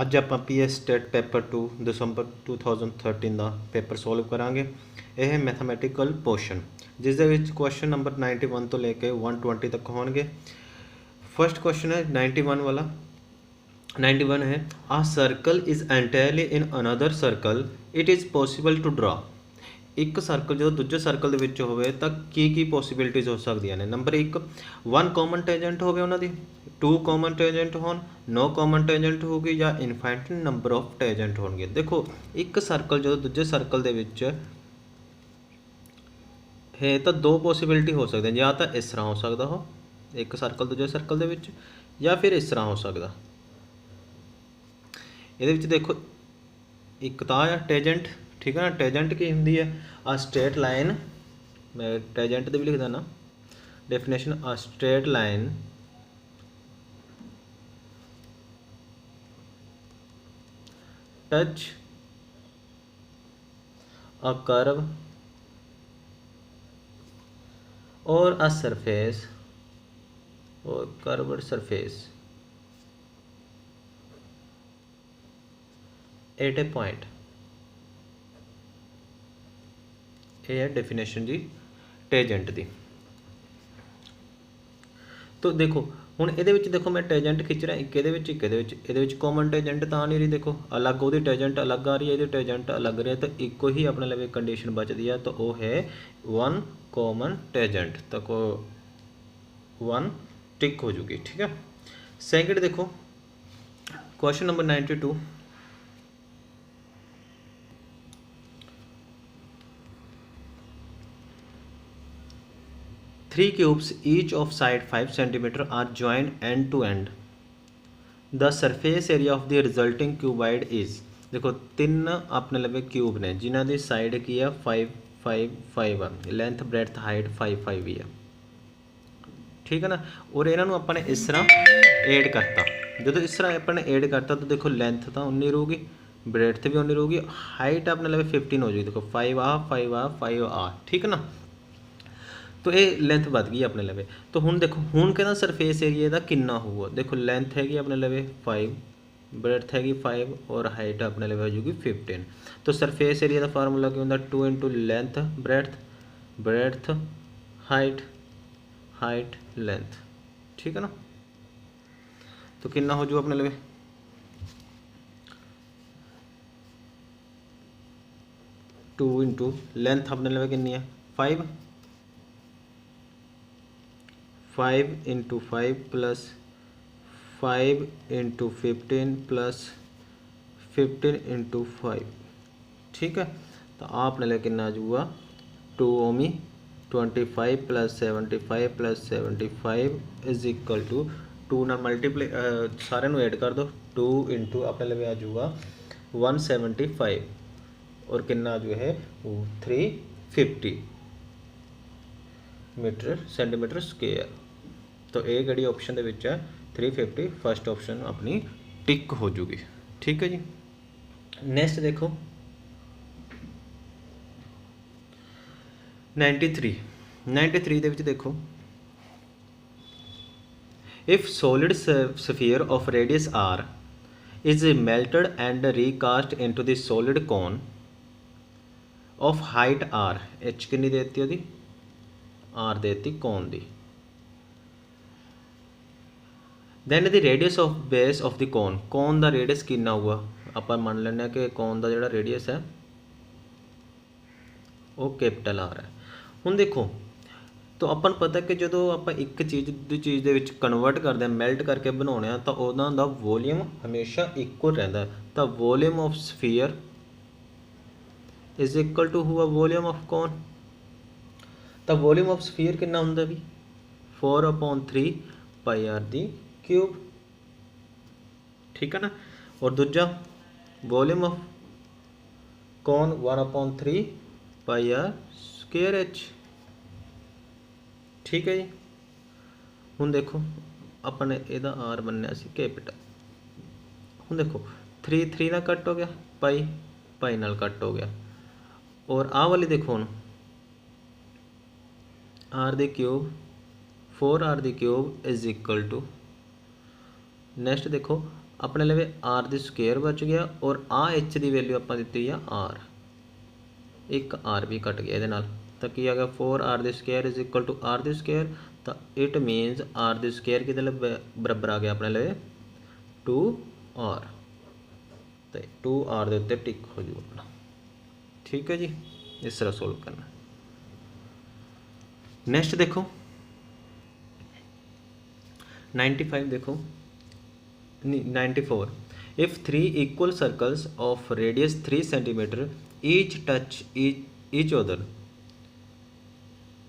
ਅੱਜ ਆਪਾਂ PS state paper 2 ਦਸੰਬਰ 2013 ਦਾ paper solve ਕਰਾਂਗੇ। ਇਹ ਮੈਥਮੈਟੀਕਲ ਪੋਰਸ਼ਨ ਜਿਸ ਦੇ ਵਿੱਚ ਕੁਐਸਚਨ ਨੰਬਰ 91 ਤੋਂ ਲੈ ਕੇ 120 ਤੱਕ ਹੋਣਗੇ। फर्स्ट क्वेश्चन है 91 वाला। 91 है a circle is entirely in another circle it is possible to draw. एक सर्कल जो दूजे सर्कल ਦੇ ਵਿੱਚ ਹੋਵੇ ਤਾਂ ਕੀ ਪੋਸੀਬਿਲਿਟੀਜ਼ ਹੋ ਸਕਦੀਆਂ ਨੇ। नंबर 1 1 कॉमन टेंजेंट ਹੋਵੇ ਉਹਨਾਂ ਦੀ, 2 कॉमन टेंजेंट ਹੋਣ, 9 कॉमन टेंजेंट ਹੋਗੀ ਜਾਂ ਇਨਫਾਈਨਾਈਟ ਨੰਬਰ ਆਫ टेंजेंट ਹੋਣਗੇ। देखो एक सर्कल जो दूजे सर्कल ਦੇ ਵਿੱਚ ਹੈ ਤਾਂ दो पॉसिबिलिटी हो सकती हैं, या तो इस तरह हो सकता हो एक सर्कल दूजे सर्कल ਦੇ ਵਿੱਚ, ਜਾਂ ਫਿਰ इस तरह हो सकता। ਇਹਦੇ ਵਿੱਚ देखो एक ਤਾਂ ਆ टेंजेंट, ठीक है ना। टेंजेंट की होंगी है आ स्ट्रेट लाइन, मैं टेंजेंट भी लिख देना definition. Uh straight line touch a curve और a surface और curved surface at a point। ये है डेफिनेशन जी टेंजेंट की। तो देखो हुण इहदे विच देखो मैं टेंजेंट खिंच रहा एक इहदे विच, एक इहदे विच कॉमन टेंजेंट तां नहीं रही। देखो अलग उहदी टेंजेंट अलग आ रही है, इहदी टेंजेंट अलग रही है, तो इको ही अपने लवे कंडीशन बचती है, तो वह है 1 कॉमन टेंजेंट। तो 1 टिक हो जूगी, ठीक है। सेकंड देखो question number 92 3 cubes each of side 5 cm are joined end to end। The surface area of the resulting cuboid is। देखो 3 अपने लगे क्यूब ने जिन्हों की साइड की है 5 5 5 है, लेंथ ब्रेथ हाइट 5 5 ही है, ठीक है ना। और इन्हों अपने इस तरह एड करता, जो इस तरह अपने एड करता तो देखो लेंथ तो उन्नी रहूगी, ब्रेथ भी उन्नी रहूगी, हाइट अपने लगे 15 हो जाएगी। देखो 5 आ 5 आ 5 आ, ठीक है ना। तो ये लेंथ बढ़ गई अपने लवे। तो हुण देखो हुण कहना सरफेस एरिया का कितना होगा। देखो लेंथ हैगी अपने लवे 5, ब्रेथ हैगी 5 और हाइट अपने लवे हो जाएगी 15। तो सरफेस एरिया का फार्मूला क्या होंगे 2 into length breadth, breadth height, height length, ठीक है ना। तो कितना हो जाए अपने लवे 2 इंटू लेंथ अपने लवे कितनी है 5, 5 into 5 plus 5 into 15 plus 15 into 5, ठीक है। तो आपने लेकिन आ जाऊगा 2 ओमी 25 plus 75 plus 75 is equal to 2 ना मल्टीप्लाई सारे एड कर दो 2 इंटू अपने लिए आ जाऊगा 175 और कितना आ जो है 350 मीटर सेंटीमीटर स्क्वेयर। तो ये गड़ी ऑप्शन दे विच है 350, फर्स्ट ऑप्शन अपनी टिक हो जूगी, ठीक है जी। नैक्सट देखो 93 दे विच देखो if solid sphere of radius r is melted and recast into the solid cone of height r, h कितनी देती है r देती कौन दी। Then the radius of base of the cone, cone का रेडियस कितना हुआ। आप मान लें कि कौन का जो रेडियस है वो कैपिटल आर है। हुण देखो तो अपन पता कि जो आप एक चीज़ दूसरी चीज़ के कन्वर्ट करते हैं मैल्ट करके बनाने तो उन्होंने वॉल्यूम हमेशा इक्वल रहता है। तो volume of sphere is equal to हुआ वॉल्यूम ऑफ कौन। तो वॉल्यूम ऑफ स्फीयर कितना होंगे भी 4/3 पाई आर दी क्यूब, ठीक है ना। और दूजा वॉल्यूम ऑफ कौन 1/3 पाई आर स्क्वायर एच, ठीक है जी। हुण देखो अपने इहदा आर बनया सी कैपिटल। हुण देखो 3 3 ना कट हो गया, पाई पाई नाल कट हो गया, और आ वाली देखो हुण r the cube 4 r the cube is equal to next देखो अपने लवे आर दी स्क्वेयर बच गया और आ एच की वैल्यू आप दी है आर, एक आर भी कट गया ये, तो की आ गया 4r दी square is equal to r दी स्क्वेयर, तो इट मीनस आर दी स्क्वेयर कि बराबर आ गया अपने लवे 2r, तो 2r के उत्ते टिक हो जूगा अपना। ठीक है जी, इस तरह सोल्व करना। नेक्स्ट देखो 95 देखो 94, if 3 equal circles of radius 3 centimeter each touch each other,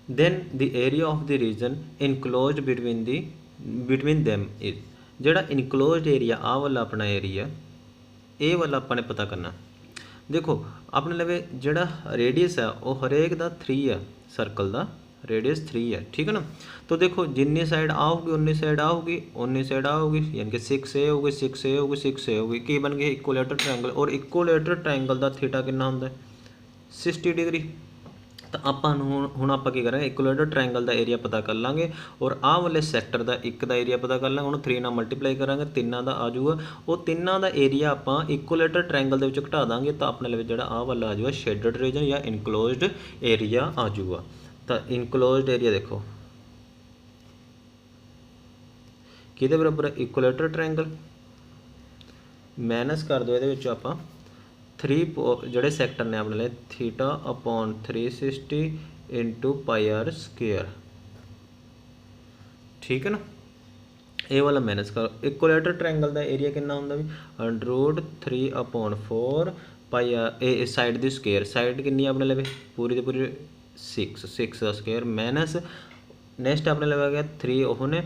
then the area of the region enclosed between them is, ਜਿਹੜਾ enclosed area ਆ वाला अपना area ਇਹ वाला ਆਪਾਂ ਨੇ पता करना। देखो अपने लवे ਜਿਹੜਾ रेडियस है वो हरेक ਦਾ 3 है, सर्कल ਦਾ रेडियस 3 है, ठीक है ना। तो देखो जिन्नी साइड आऊगी उन्नी साइड आऊगी, उन्नी साइड आऊगी, यानी कि 6A होगी 6A होगी 6A होगी, की बन गई इक्वलेटर ट्रायंगल। और इक्वलेटर ट्रायंगल का थीटा कितना होंदा है 60 डिग्री। तो ਆਪਾਂ ਹੁਣ ਆਪਾਂ ਕੀ ਕਰਾਂਗੇ ਇਕੁਏਲੇਟਰ ट्रायंगल ਦਾ ਏਰੀਆ ਪਤਾ ਕਰ ਲਾਂਗੇ ਔਰ ਆਹ ਵਾਲੇ ਸੈਕਟਰ ਦਾ ਇੱਕ ਦਾ ਏਰੀਆ ਪਤਾ ਕਰ ਲਾਂਗੇ। ਹੁਣ 3 ਨਾਲ ਮਲਟੀਪਲਾਈ ਕਰਾਂਗੇ, ਤਿੰਨਾਂ ਦਾ ਆ ਜਾਊਗਾ, ਉਹ ਤਿੰਨਾਂ ਦਾ ਏਰੀਆ ਆਪਾਂ ਇਕੁਏਲੇਟਰ ट्रायंगल ਦੇ ਵਿੱਚ ਘਟਾ ਦਾਂਗੇ ਤਾਂ ਆਪਣੇ ਲਈ ਜਿਹੜਾ ਆਹ ਵਾਲਾ ਆ ਜਾਊਗਾ ਸ਼ੇਡਡ ਰੀਜਨ ਜਾਂ ਇਨਕਲੋਜ਼ਡ ਏਰੀਆ ਆ ਜਾਊਗਾ। तो इनकलोज्ड एरिया देखो कि बराबर है इक्वलेटर ट्रायंगल, माइनस कर दो ये आप 3 जोड़े सैक्टर ने अपने लिए theta upon 360 into pi r square, ठीक है ना। ये वाला माइनस करो, इक्वलेटर ट्रायंगल का एरिया कितना होंगे भी √3/4 पाई आर, ए साइड की स्क्वेयर, साइड कितनी अपने लिए पूरी की पूरी 6 का स्क्वेयर माइनस नेक्स्ट अपने लगा गया 3 ओह ने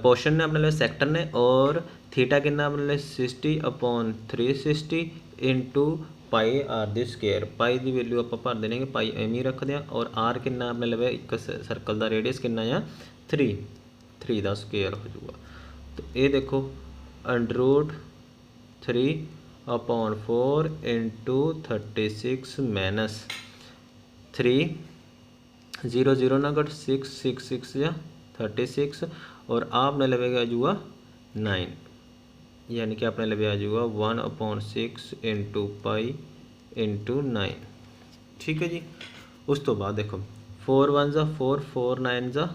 पोर्शन ने अपने लिए सैक्टर ने, और थीटा कितना अपने लिए 60/360 इंटू पाई आर दी स्क्वेयर, पाई की वैल्यू आप भर देंगे, पाई एम ही रखते हैं, और आर कितना अपने लगे एक सर्कल का रेडियस कितना आ 3 का स्क्वेयर हो जाऊगा। तो ये देखो √3/4 इंटू 36 माइनस 3 0 0 ना कट 6 6 6 या 36, और आपने लगेगा जूगा 9, यानी कि आपने लगे आ जाऊगा 1/6 इंटू पाई इंटू 9। ठीक है जी। उस तो बाद देखो 4 1 जा 4 4 9 जा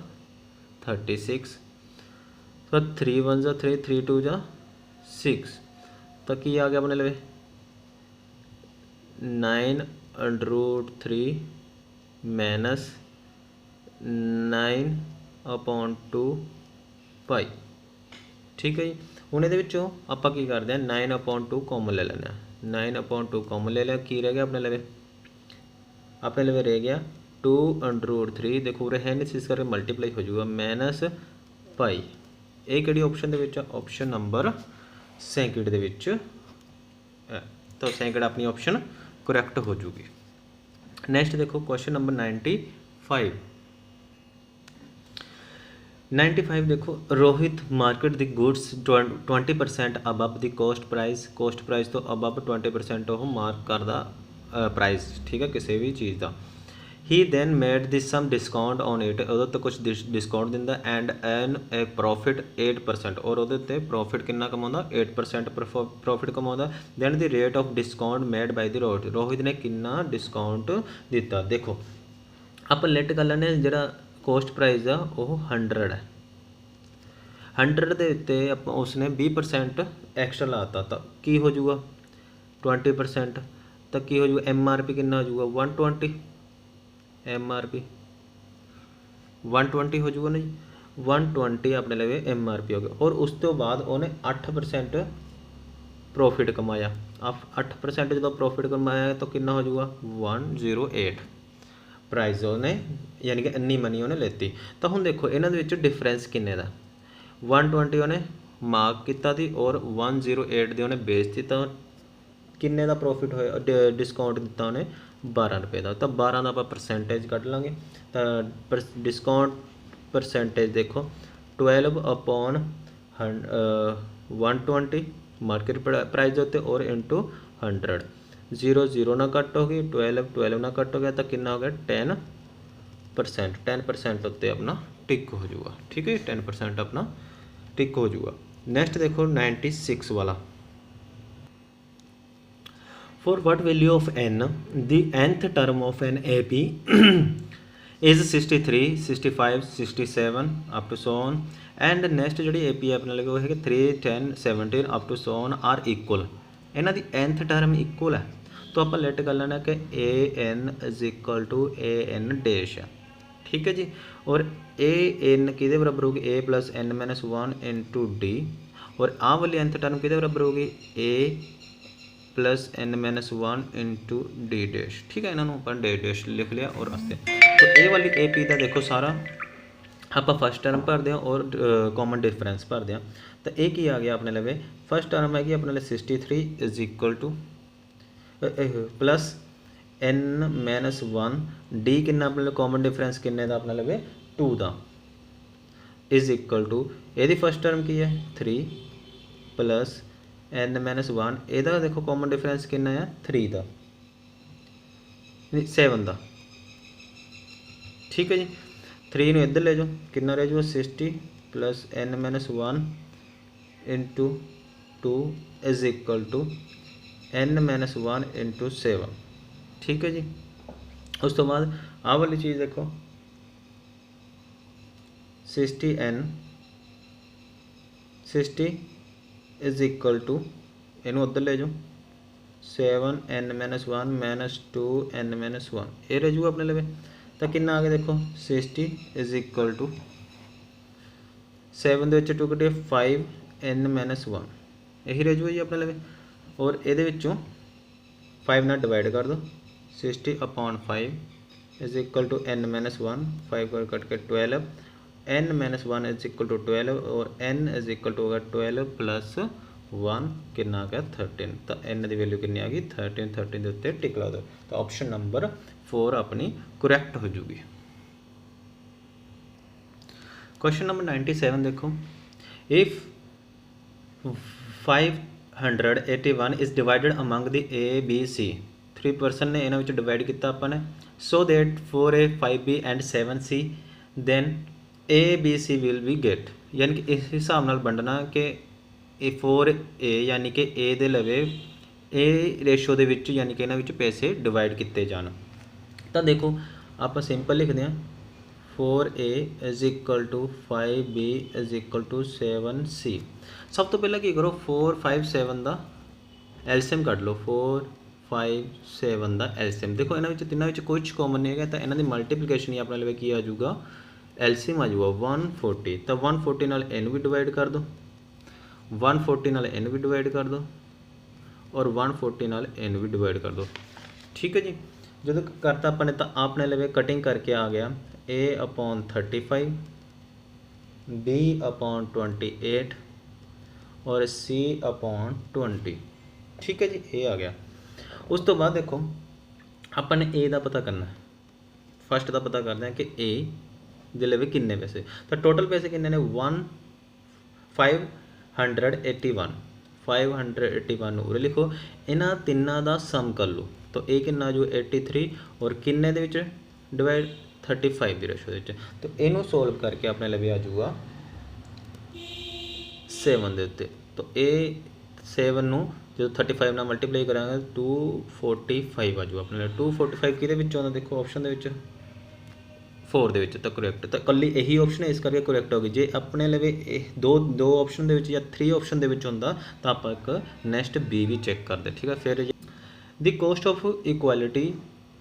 36, तो 3 1 जा 3 3 2 जा 6, तो की आ गया अपने लगे 9√3 माइनस 9/2 पाई। ठीक है जी। हूँ ये आप करते हैं 9/2 कॉमन ले लेना, 9/2 कॉमन ले लिया, की रह गया अपने लगे, अपने लगे रह गया 2√3, देखो उरे है नहीं, इस करके मल्टीप्लाई हो जाऊगा माइनस पाई। ये कि ऑप्शन के ऑप्शन नंबर 65 तो 65 अपनी ऑप्शन करैक्ट हो जूगी। नेक्स्ट देखो क्वेश्चन नंबर 95 देखो, Rohit market the goods 20% above the cost price तो अबव 20% वो मार्क करदा प्राइस, ठीक है, किसी भी चीज़ का। He then made this some discount on it, तो कुछ डिस्काउंट दिंदा एंड एन ए प्रॉफिट 8%, और वो प्रॉफिट कितना कमाਉਂਦਾ 8% प्रॉफिट कमाਉਂਦਾ। Then the rate of discount made by the Rohit ने कितना डिस्काउंट दिता। देखो आप लेट कर लेने, जो कॉस्ट प्राइस आ वो 100 है, 100 के उत्ते उसने 20% एक्स्ट्रा लाता, तो की हो जाऊगा 20%, तो की हो जाऊगा MRP कितना हो जाऊगा 120, MRP 120 हो जाऊगा ना जी, 120 अपने लगे MRP हो गया। और उस तो बाद उन्हें 8% प्रॉफिट कमाया, आप 8% जो प्रॉफिट कमाया तो कितना हो जाऊगा 108 प्राइस उन्हें, यानी कि इन्नी मनी उन्हें लेती। तो हम देखो इन्हों डिफरेंस किन्ने का 120 उन्हें मार्क किया थी और 108 दे उन्हें बेचती, तो किन्ने का प्रॉफिट होया डिस्काउंट दिता उन्हें 12 रुपये का, तो 12 का आप परसेंटेज कट लाँगे। तो डिस्काउंट परसेंटेज देखो 12/120 मार्केट प्राइस होते और इंटू 100, 0 0 ना कट हो गई, 12 ना कट हो गया, तो कितना हो गया 10% उत्ते अपना टिक हो जाऊगा। ठीक है, 10% अपना टिक हो जाऊगा। नेक्स्ट देखो 96 वाला, for what value of n the nth term of an A P is 63 65 67 up to so on and next जी ए पी अपने लगे वो है 3 10 17 up to so on are equal, इन्हों की nth टर्म इक्वल है तो आप लेट कर लेना कि a n is equal to a n dash है, ठीक है जी। और ए एन कि बराबर होगी a plus n minus one into d, और आ वाली nth टर्म कि बराबर होगी a plus n minus one into d dash, ठीक है। इन्होंने अपन डी डैश लिख लिया और अस्ते तो ए वाली ए पी का देखो सारा आप फर्स्ट टर्म भर दें और कॉमन डिफरेंस भर दें तो ये की आ गया अपने लवे फर्स्ट टर्म हैगी अपने लिए 63 is equal to plus n minus one d कि अपने कॉमन डिफरेंस किन्ने का अपने लवे 2 का इज इक्वल टू यदि फर्स्ट टर्म की है 3 प्लस एन माइनस वन यदा देखो कॉमन डिफरेंस कितना है 3 का 7 का, ठीक है जी। 3 ਨੂੰ इधर ले जाओ कितना रह जाओ 60 plus n minus one into 2 is equal to n minus one into 7, ठीक है जी। उस तो बाद आ वाली चीज़ देखो 60 इज इक्वल टू इनू उधर ले जाओ 7 n minus one minus 2 n minus one ये रह जाऊगा अपने लगे तो कितना आ गया देखो 60 इज इक्वल टू 7 के 2 कटे 5 एन माइनस वन यही रह जाऊगा जी अपने लगे, और ये 5 ना डिवाइड कर दो 60 upon 5 is equal to n minus one 5 कर कट के 12 n minus one is equal to 12 और एन इज इक्वल टू होगा 12 प्लस 1 कितना आ गया 13 तो एन की वैल्यू कितनी आ गई 13 13 के उत्ते टिक ला दो तो ऑप्शन नंबर 4 अपनी कुरैक्ट हो जूगी। क्वेश्चन नंबर 97 देखो if 581 is divided among the A B C 3 person ने इन्होंने डिवाइड किया अपने so that 4A 5B and 7C then A B C will be get, यानी कि इस हिसाब नाल वंडना कि 4A यानी कि ए दे लवे ए रेशो दे विच यानी कि इन्हां विच पैसे डिवाइड किए जान तो देखो आप सिंपल लिखते हैं 4A is equal to 5B is equal to 7C। सब तो पहले की करो 4 5 7 का एलसीएम कट लो 4 5 7 का एलसीएम देखो इन्होंने तिना कुछ कॉमन नहीं है तो इन्हों की मल्टीप्लीकेशन ही अपने लिए की आ जाऊगा एलसीएम आ जाऊगा 140 तो 140 नाल इन भी डिवाइड कर दो 140 नाल इन भी डिवाइड कर दो और 140 नाल इन भी डिवाइड कर दो, ठीक है जी। जो करता अपने तो आपने लवे कटिंग करके आ गया A अपॉन 35 B अपॉन 28 और C अपॉन 20, ठीक है जी ये आ गया। उस तो बाद देखो अपन A का पता करना है फर्स्ट का पता करते हैं कि A दे लवे किन्ने पैसे तो टोटल पैसे किन्ने ने 581 उरे लिखो इन्हां तिन्ना का सम कर लो तो ए किन्ना जो 83 और किन्ने दे विच डिवाइड 35 की रेशो तो इनू सोल्व करके अपने लगे आ जाऊगा 7 के उत्ते तो ए 7 नू जो 35 ना मल्टीप्लाई करांगे 245 आ जाऊगा अपने 245 कि देखो ऑप्शन के 4 दे तो करैक्ट तो कल्ली यही ऑप्शन है इस करके करैक्ट होगी जे अपने लगे दो ऑप्शन के या 3 ऑप्शन के होंदा तो आप एक नैक्सट बी भी चैक करते, ठीक है। फिर the cost of equality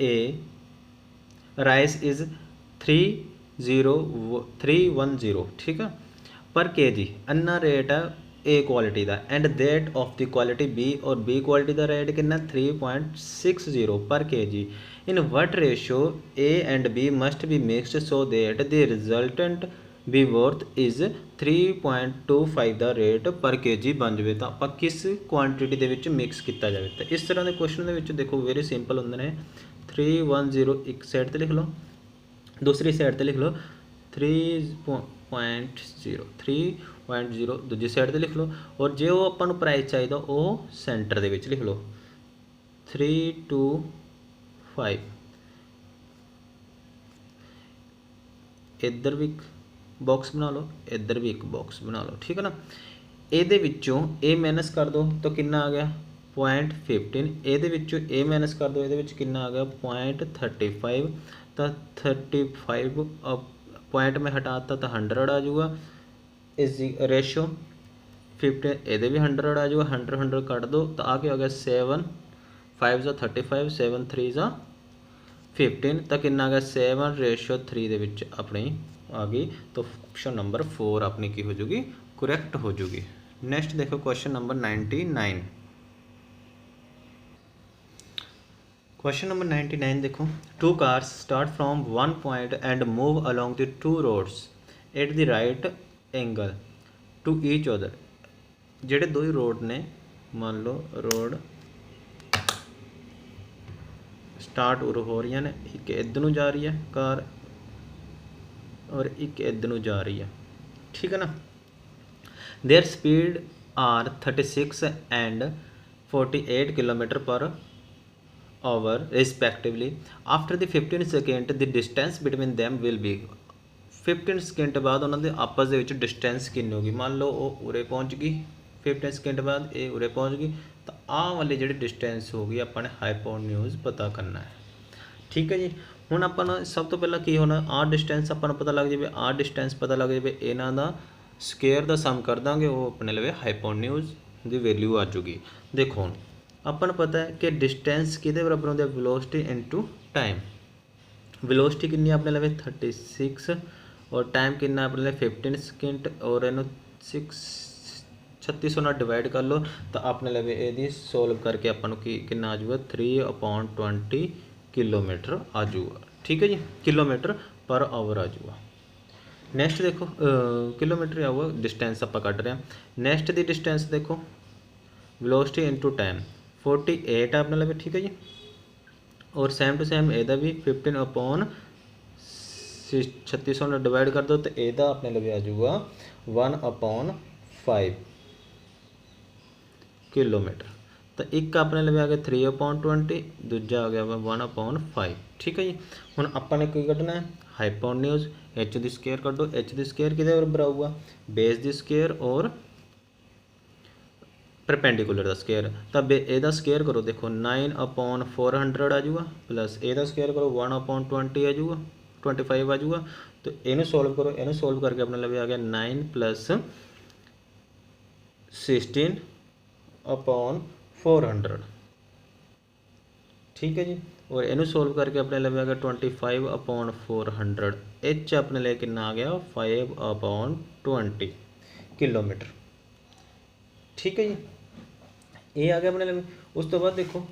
A rice is 310, ठीक है, पर के जी अन्ना रेट है ए क्वालिटी का and that of the quality B और बी क्वालिटी का रेट कितना 3.60 per k g in what ratio A and B must be mixed so that the resultant be worth is 3.25 का rate पर k जी बन जाए तो आप किस क्वांटिटी के मिक्स किया जाए तो इस तरह के क्वेश्चन के देखो वेरी सिंपल होंगे ने 310 एक साइड पर लिख लो दूसरी साइड पर लिख लो 3.0 दूसरी साइड पर लिख लो और जो अपन प्राइस चाहिए वो सेंटर के लिख लो 325 इधर भी एक बॉक्स बना लो इधर भी एक बॉक्स बना लो, ठीक है ना। ਇਹਦੇ ਵਿੱਚੋਂ a ਮਾਈਨਸ ਕਰ ਦਿਓ ਤਾਂ ਕਿੰਨਾ ਆ ਗਿਆ 0.15, ਇਹਦੇ ਵਿੱਚੋਂ a ਮਾਈਨਸ ਕਰ ਦਿਓ ਇਹਦੇ ਵਿੱਚ ਕਿੰਨਾ ਆ ਗਿਆ 0.35, ਤਾਂ 35 पॉइंट में हटाता तो 100 आ जाऊगा इज रेशो 15, ਇਹਦੇ भी 100 आ जाऊगा, 100 100 ਕੱਟ दो तो आ क्या हो गया 7 5 35 7 3 15, तो कितना आ गया 7:3 ਦੇ ਵਿੱਚ ਆਪਣੀ आ गई। तो ऑप्शन नंबर 4 अपनी की हो जाएगी करैक्ट हो जाएगी। नेक्स्ट देखो क्वेश्चन नंबर 99। क्वेश्चन नंबर 99 देखो, two cars start from one point and move along the two roads at the right angle to each other. ਜਿਹੜੇ ਦੋ ਹੀ रोड ने मान लो रोड स्टार्ट उर हो रही ने, एक इधर नूं जा रही है कार और एक इधर नूं जा रही है, ठीक है ना। Their speed are 36 and 48 kilometre per hour respectively. After the 15 second the distance between them will be 15 second बाद उन्होंने आपस ਦੇ ਵਿੱਚ डिस्टेंस कितनी होगी। मान लो वो उरे पहुँच गई 15 सेकेंड बाद ये उरे पहुँच गई, तो आह वाली जी डिस्टेंस होगी अपने हाइपोटेन्यूज पता करना है, ठीक है जी। ਹੁਣ ਆਪਾਂ ਨੂੰ ਸਭ ਤੋਂ ਪਹਿਲਾਂ ਕੀ ਹੋਣਾ, ਆਹ डिस्टेंस ਆਪਾਂ ਨੂੰ ਪਤਾ ਲੱਗ ਜਾਵੇ, ਆਹ डिस्टेंस ਪਤਾ ਲੱਗ ਜਾਵੇ, ਇਹਨਾਂ ਦਾ ਸਕੁਅਰ ਦਾ ਸਮ ਕਰ ਦਾਂਗੇ, ਉਹ ਆਪਣੇ ਲਵੇ ਹਾਈਪੋਟੇन्यूज ਦੀ ਵੈਲਿਊ ਆ ਜੂਗੀ। ਦੇਖੋ ਹੁਣ अपन पता है कि डिस्टेंस कि बराबर होंगे वेलोसिटी इनटू टाइम। वेलोसिटी कितनी अपने लगे 36 और टाइम कितना अपने लगे 15 सेकेंड, और इन 3600 ਨਾਲ डिवाइड कर लो तो अपने लगे ये सोल्व करके अपन की कितना आ जाऊगा 3/20 किलोमीटर आ जाऊगा, ठीक है जी, किलोमीटर पर आवर आ जाऊगा। नैक्सट देखो किलोमीटर आऊगा, डिस्टेंस आप कट रहे हैं। नैक्सट की डिस्टेंस देखो वेलोसिटी इनटू टाइम 48 अपने लगे, ठीक है जी, और सेम टू सेम एदा भी 15/3600 डिवाइड कर दो तो एदा अपने लगे आ जाऊगा 1/5 किलोमीटर। तो एक अपने लगे आ गया 3/20, दूजा आ गया 1/5, ठीक है जी। हुण आपां ने की कढ़ना है हाइपोटेन्यूज, एच दी स्केयर कर दो, एच दी स्केयर किहदे बराबर आऊगा बेस दी स्केयर और परपेंडिकुलर का स्केयर। तब एदा स्केयर करो देखो 9/400 आ जाऊगा, प्लस एदा स्केयर करो 1/20 आ जाऊगा 25 आ जाऊगा। तो इनू सोल्व करो, इनू सोल्व करके अपने लगे आ गया 9 + 16/400, ठीक है जी, और इनू सोल्व करके अपने लगे आ गया 25/400, एच अपने लिए कितना आ गया 5/20 किलोमीटर, ठीक है जी। ये आ गया अपने लिए। उस तो बाद देखो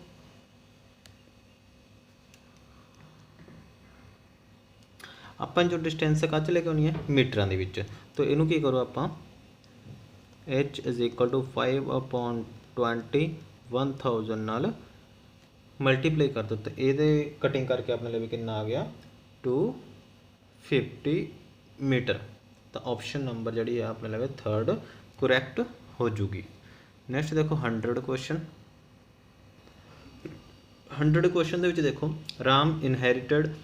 अपन जो डिस्टेंस कच लेके आनी है मीटर के, तो इनू की करो आप H = 5/20 1000 नाल मल्टीप्लाई कर दो, तो ये कटिंग करके अपने लिए कितना आ गया 250 मीटर। तो ऑप्शन नंबर जी अपने लिए 3rd करैक्ट हो जूगी। नैक्सट देखो 100 क्वेश्चन। 100 क्वेश्चन के देखो, Ram inherited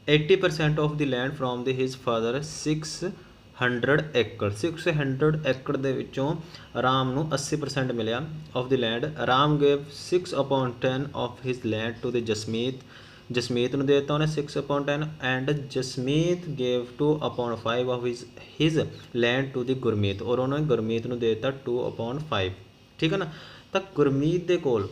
80% of the land from the his father 600 एकड़। 600 एकड़ के विचों राम नू 80% मिलिया of the land. Ram gave 6/10 of his land to the Jasmeet. Jasmeet नू देता उन्हें 6/10 and Jasmeet gave 2/5 of his land to the Gurmeet, और उन्होंने गुरमीत नू देता 2/5, ठीक है ना। तो गुरमीत दे कोल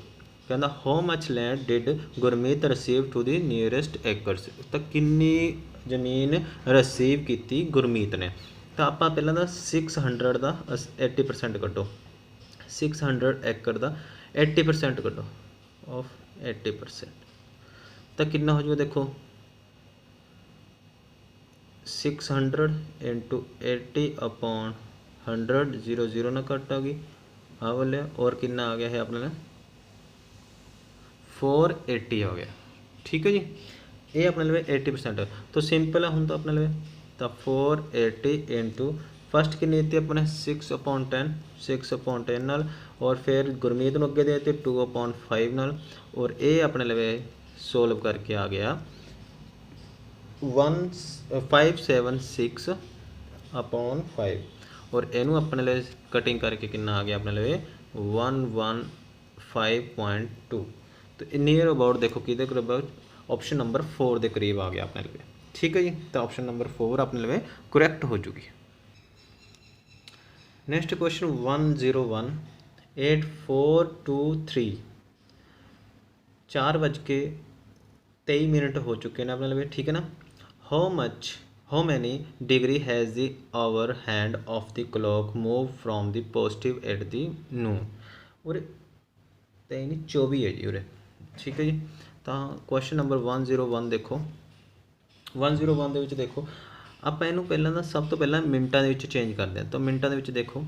कहना how much land did Gurmeet receive to the nearest acres. तो किन्नी जमीन रिसीव की गुरमीत ने। तो आप पहला दा 600 का 80% कटो, 600 एकड़ का 80% कटो ऑफ 80%, तो कितना हो जाएगा देखो 600 × 80/100, 0 0 ना कट आ गई हाँ बोले, और कितना आ गया है अपने 480 हो गया, ठीक है जी। ये अपने लिए 80%। तो सिंपल है हूँ तो अपने लिए तो 480 × फस्ट कितनी थी अपने 6/10 6/10 नाल, और फिर गुरमीत नू अगे देते 2/5 नाल, और ये अपने लिए सोल्व करके आ गया 576/5, और इनू अपने लिए कटिंग करके कितना आ गया अपने लिए 115.2। तो नियर अबाउट देखो कि अबाउट ऑप्शन नंबर 4 के करीब आ गया अपने लिए। ठीक है जी, तो ऑप्शन नंबर 4 अपने लिए करैक्ट हो जूगी। नेक्स्ट क्वेश्चन 1018423 4:23 हो चुके हैं अपने लिए। ठीक है ना। How many degree has the hour hand of the clock move from the positive at the noon. और 24 है जी उरे। ठीक है जी, तो क्वेश्चन नंबर 101 देखो 101 ਦੇ ਵਿੱਚ देखो ਆਪਾਂ ਇਹਨੂੰ ਪਹਿਲਾਂ ਤਾਂ ਸਭ ਤੋਂ ਪਹਿਲਾਂ ਮਿੰਟਾਂ ਦੇ ਵਿੱਚ ਚੇਂਜ ਕਰਦੇ ਹਾਂ। ਤਾਂ ਮਿੰਟਾਂ ਦੇ ਵਿੱਚ ਦੇਖੋ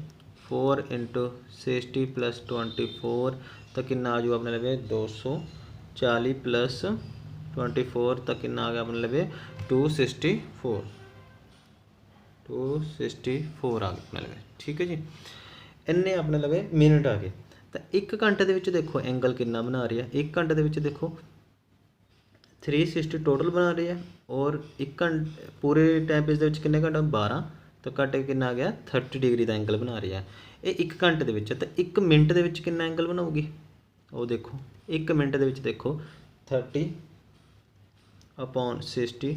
4 × 60 + 24 ਤਾਂ ਕਿੰਨਾ ਆ ਜੂ ਆਪਣੇ ਲਵੇ 240 + 24 ਤਾਂ ਕਿੰਨਾ ਆ ਗਿਆ ਆਪਣੇ ਲਵੇ 264 ਆ ਗਿਆ ਆਪਣੇ ਲਵੇ। ਠੀਕ ਹੈ ਜੀ, ਇੰਨੇ ਆਪਣੇ ਲਵੇ ਮਿੰਟ ਆ ਗਏ। ਤਾਂ 1 ਘੰਟੇ ਦੇ ਵਿੱਚ ਦੇਖੋ ਐਂਗਲ ਕਿੰਨਾ ਬਣਾ ਰਿਹਾ। 1 ਘੰਟੇ ਦੇ ਵਿੱਚ ਦੇਖੋ 360 टोटल बना रही है और 1 घंटे पूरे टाइम पीस के किन्ने घंटे 12 तो घट के कितना आ गया 30 डिग्री का एंगल बना रही है ये 1 घंटे के। तो 1 मिनट के कितना एंगल बनाऊगी वो देखो 1 मिनट के देखो 30/60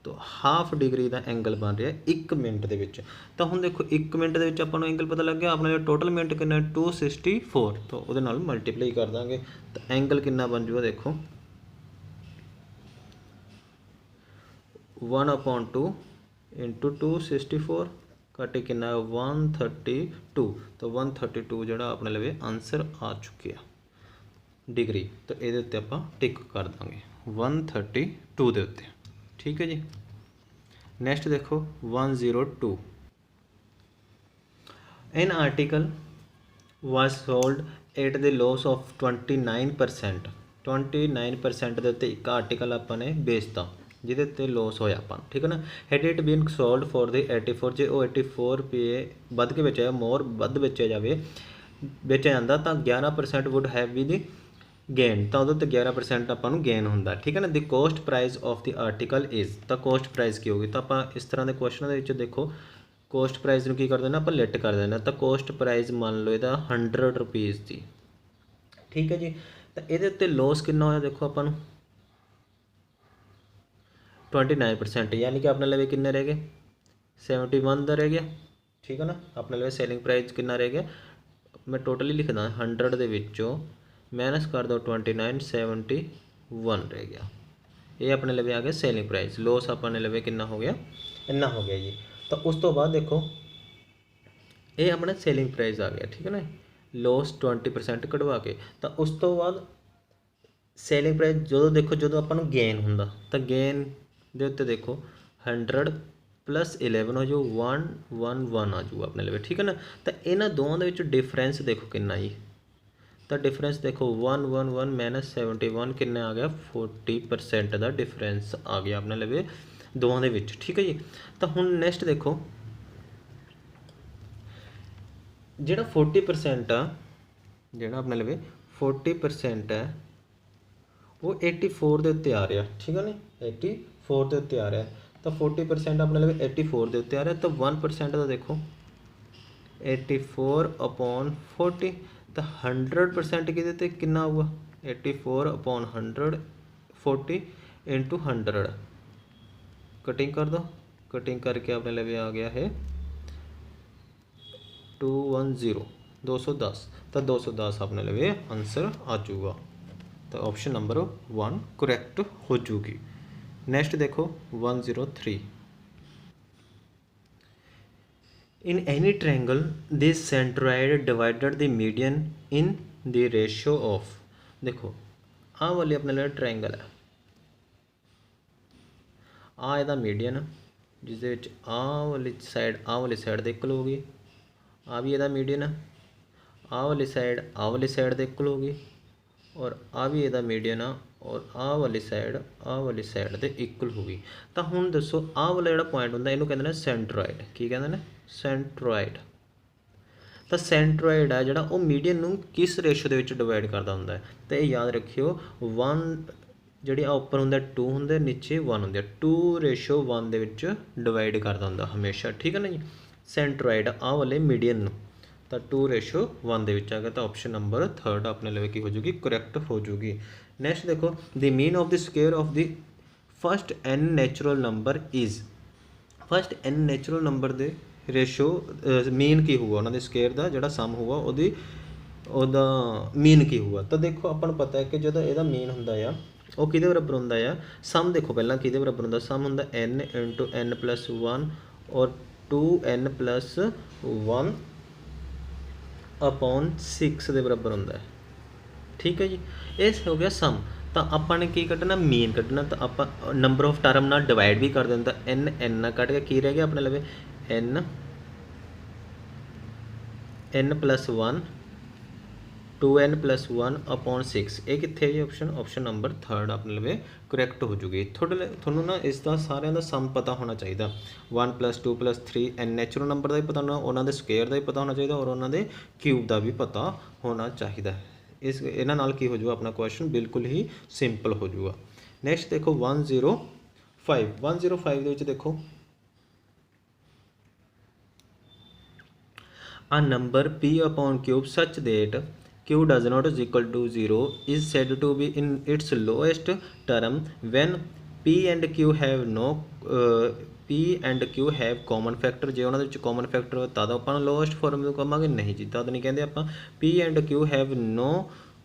तो हाफ डिग्री का एंगल बन रहा है 1 मिनट के। तो हम देखो 1 मिनट के अपन एंगल पता लग गया अपने टोटल मिनट कितना 264 तो वो मल्टीप्लाई कर देंगे तो एंगल कितना बन जूगा देखो 1/2 × 264 घटे कितना 132 तो 132 जोड़ा अपने लिए आंसर आ चुके हैं डिग्री। तो ये आप टिक कर देंगे 132 के उत्ते। ठीक है जी, नैक्सट देखो 102 an article was sold at the loss of 29%। 29% के उत्ते एक आर्टिकल अपने बेचता ਜਿਹਦੇ ਉੱਤੇ ਲੋਸ ਹੋਇਆ ਆਪਾਂ ਨੂੰ। ਠੀਕ ਹੈ ਨਾ। Had it been sold for the 84 ਜੇ ਉਹ 84 ਰੁਪਏ ਵੱਧ ਕੇ ਵੇਚਿਆ ਮੋਰ ਵੱਧ ਵੇਚਿਆ ਜਾਵੇ ਵੇਚਿਆ ਜਾਂਦਾ ਤਾਂ 11% wood have B the gain ਤਾਂ ਉਹਦੇ ਉੱਤੇ 11% ਆਪਾਂ ਨੂੰ ਗੇਨ ਹੁੰਦਾ। ਠੀਕ ਹੈ ਨਾ। ਦੀ cost price of the article is ਤਾਂ ਕੋਸਟ ਪ੍ਰਾਈਸ ਕੀ ਹੋਗੀ। ਤਾਂ ਆਪਾਂ ਇਸ ਤਰ੍ਹਾਂ ਦੇ ਕੁਐਸਚਨਾਂ ਦੇ ਵਿੱਚ ਦੇਖੋ ਕੋਸਟ ਪ੍ਰਾਈਸ ਨੂੰ ਕੀ ਕਰ ਦੇਣਾ ਆਪਾਂ ਲਿਟ ਕਰ ਦੇਣਾ। ਤਾਂ ਕੋਸਟ ਪ੍ਰਾਈਸ ਮੰਨ ਲਓ ਇਹਦਾ 100 ਰੁਪੀਜ਼ ਦੀ। ਠੀਕ ਹੈ ਜੀ, ਤਾਂ ਇਹਦੇ ਉੱਤੇ ਲੋਸ ਕਿੰਨਾ ਹੋਇਆ ਦੇਖੋ ਆਪਾਂ ਨੂੰ 29% यानी कि अपने लिए किन्ने रह गए 71 का रह गया। ठीक है ना। अपने लिए सेलिंग प्राइस कितना रह गया मैं टोटली लिखदा 100 ਦੇ ਵਿੱਚੋਂ माइनस कर दो 29 71 रह गया। ये अपने लिए आ गया सेलिंग प्राइस। लॉस अपने लिए कितना हो गया इन्ना हो गया जी। तो उस तो बाद देखो ये अपना सेलिंग प्राइस आ गया। ठीक है ना। लॉस 20% कटवा के तो उस तो बाद सेलिंग प्राइस जो देखो जो अपन गेन होंदा तो गेन ਦੇ ਉੱਤੇ देखो 100 + 11 हो जाऊ 111 आ जाऊगा अपने लिए। ठीक है ना। तो इन्होंने दोनों के विच डिफरेंस देखो कितना जी। तो डिफरेंस देखो 111 - 71 किन्ने आ गया 40% का डिफरेंस आ गया अपने लिए दोनों के विच। ठीक है जी। तो हुण नैक्सट देखो जिहड़ा 40% आ जिहड़ा अपने लिए 40% है वो 84 के उत्ते आ रहा। ठीक है ना। 84 के उत्ते आ रहा है तो 40% अपने लिए 84 के उत्ते आ रहा है। तो 1% का देखो 84/40 तो 100% कि कितना आऊगा 84/100 40 × 100 कटिंग कर दो। कटिंग करके अपने लिए आ गया है 210 210 तो 210 अपने लिए आंसर आ जाऊगा। तो ऑप्शन नंबर 1 करैक्ट हो जूगी। नेक्स्ट देखो 103 in any triangle this centroid divided the median in the ratio of. देखो आ वाली अपने लिए ट्रायंगल है आ ਇਹਦਾ मीडियन जिस आ वाली साइड ਦੇ इक्वल होगी आ भी ਇਹਦਾ मीडियन है आ वाली साइड ਦੇ इक्वल होगी और आ भी ਇਹਦਾ मीडियन आ और आ वाली साइड ਦੇ इक्वल होगी। तो हुण दसो आ वाला ਜਿਹੜਾ पॉइंट ਹੁੰਦਾ ਇਹਨੂੰ ਕਹਿੰਦੇ ਨੇ ਸੈਂਟਰੋਇਡ। ਕੀ ਕਹਿੰਦੇ ਨੇ ਸੈਂਟਰੋਇਡ। ਤਾਂ ਸੈਂਟਰੋਇਡ ਆ ਜਿਹੜਾ ਉਹ ਮੀਡੀਅਨ ਨੂੰ ਕਿਸ ਰੇਸ਼ੋ ਦੇ ਵਿੱਚ ਡਿਵਾਈਡ ਕਰਦਾ ਹੁੰਦਾ ਹੈ। ਤਾਂ ਇਹ ਯਾਦ ਰੱਖਿਓ 1 ਜਿਹੜੀ ਆ ਉੱਪਰ ਹੁੰਦਾ 2 ਹੁੰਦੇ ਨੀਚੇ 1 ਹੁੰਦੇ 2:1 ਦੇ ਵਿੱਚ ਡਿਵਾਈਡ ਕਰਦਾ ਹੁੰਦਾ ਹਮੇਸ਼ਾ। ਠੀਕ ਹੈ ਨਾ ਜੀ। ਸੈਂਟਰੋਇਡ ਆਹ ਵਾਲੇ ਮੀਡੀਅਨ ਨੂੰ, ਤਾਂ 2:1 ਦੇ ਵਿੱਚ ਆ ਗਿਆ। ਤਾਂ ਆਪਸ਼ਨ ਨੰਬਰ 3 ਆਪਣੇ ਲਈ ਕੀ ਹੋ ਜੂਗੀ, ਕਰੈਕਟ ਹੋ ਜੂਗੀ। ਨੈਕਸਟ ਦੇਖੋ, the mean of the square of the first n natural number is, first n natural number ਦੇ ਰੇਸ਼ੋ ਮੀਨ ਕੀ ਹੋਊਗਾ, ਉਹਨਾਂ ਦੇ ਸਕੁਅਰ ਦਾ ਜਿਹੜਾ ਸਮ ਹੋਊਗਾ ਉਹਦਾ ਮੀਨ ਕੀ ਹੋਊਗਾ। ਤਾਂ ਦੇਖੋ ਆਪਾਂ ਨੂੰ ਪਤਾ ਹੈ ਕਿ ਜਦੋਂ ਇਹਦਾ ਮੀਨ ਹੁੰਦਾ ਆ ਉਹ ਕਿਹਦੇ ਬਰਾਬਰ ਹੁੰਦਾ ਆ, ਸਮ ਦੇਖੋ ਪਹਿਲਾਂ ਕਿਹਦੇ ਬਰਾਬਰ ਹੁੰਦਾ, ਸਮ ਹੁੰਦਾ n × n+1 ਔਰ 2n+1 ਅਪੋਨ 6 ਦੇ ਬਰਾਬਰ ਹੁੰਦਾ ਹੈ। ਠੀਕ ਹੈ ਜੀ, ਇਹ ਹੋ ਗਿਆ ਸਮ। ਤਾਂ ਆਪਾਂ ਨੇ ਕੀ ਕੱਢਣਾ, ਮੀਨ ਕੱਢਣਾ। ਤਾਂ ਆਪਾਂ ਨੰਬਰ ਆਫ ਟਰਮ ਨਾਲ ਡਿਵਾਈਡ ਵੀ ਕਰ ਦਿੰਦਾ, n ਨਾਲ ਕੱਢ ਕੇ ਕੀ ਰਹਿ ਗਿਆ ਆਪਣੇ ਲਵੇ, n+1 2n+1 ਅਪੋਨ 6। ਇਹ ਕਿੱਥੇ ਹੈ ਜੀ ਆਪਸ਼ਨ ਨੰਬਰ 3 ਆਪਣੇ ਲਵੇ ਕਰੈਕਟ ਹੋ ਜੂਗੀ। ਤੁਹਾਨੂੰ ਨਾ ਇਸ ਦਾ ਸਾਰਿਆਂ ਦਾ ਸਮ ਪਤਾ ਹੋਣਾ ਚਾਹੀਦਾ, 1 + 2 + 3 n ਨੈਚੁਰਲ ਨੰਬਰ ਦਾ ਵੀ ਪਤਾ ਹੋਣਾ, ਉਹਨਾਂ ਦੇ ਸਕੁਅਰ ਦਾ ਵੀ ਪਤਾ ਹੋਣਾ ਚਾਹੀਦਾ, ਔਰ ਉਹਨਾਂ ਦੇ ਕਿਊਬ ਦਾ ਵੀ ਪਤਾ ਹੋਣਾ ਚਾਹੀਦਾ। ਇਹਨਾਂ ਨਾਲ ਕੀ ਹੋ ਜੂਗਾ, ਆਪਣਾ ਕੁਐਸਚਨ ਬਿਲਕੁਲ ਹੀ ਸਿੰਪਲ ਹੋ ਜੂਗਾ। ਨੈਕਸਟ ਦੇਖੋ 105 ਦੇ ਵਿੱਚ ਦੇਖੋ, a number p upon cube such that q does not is equal to 0 is said to be in its lowest term when p and q have no p and q have common factor। ਜੇ ਉਹਨਾਂ ਦੇ ਵਿੱਚ common factor ਹੋ ਤਦ ਆਪਾਂ lowest farm ਨੂੰ ਕਹਾਂਗੇ, ਨਹੀਂ ਜੀ ਤਦ ਨਹੀਂ ਕਹਿੰਦੇ ਆਪਾਂ। p and q have no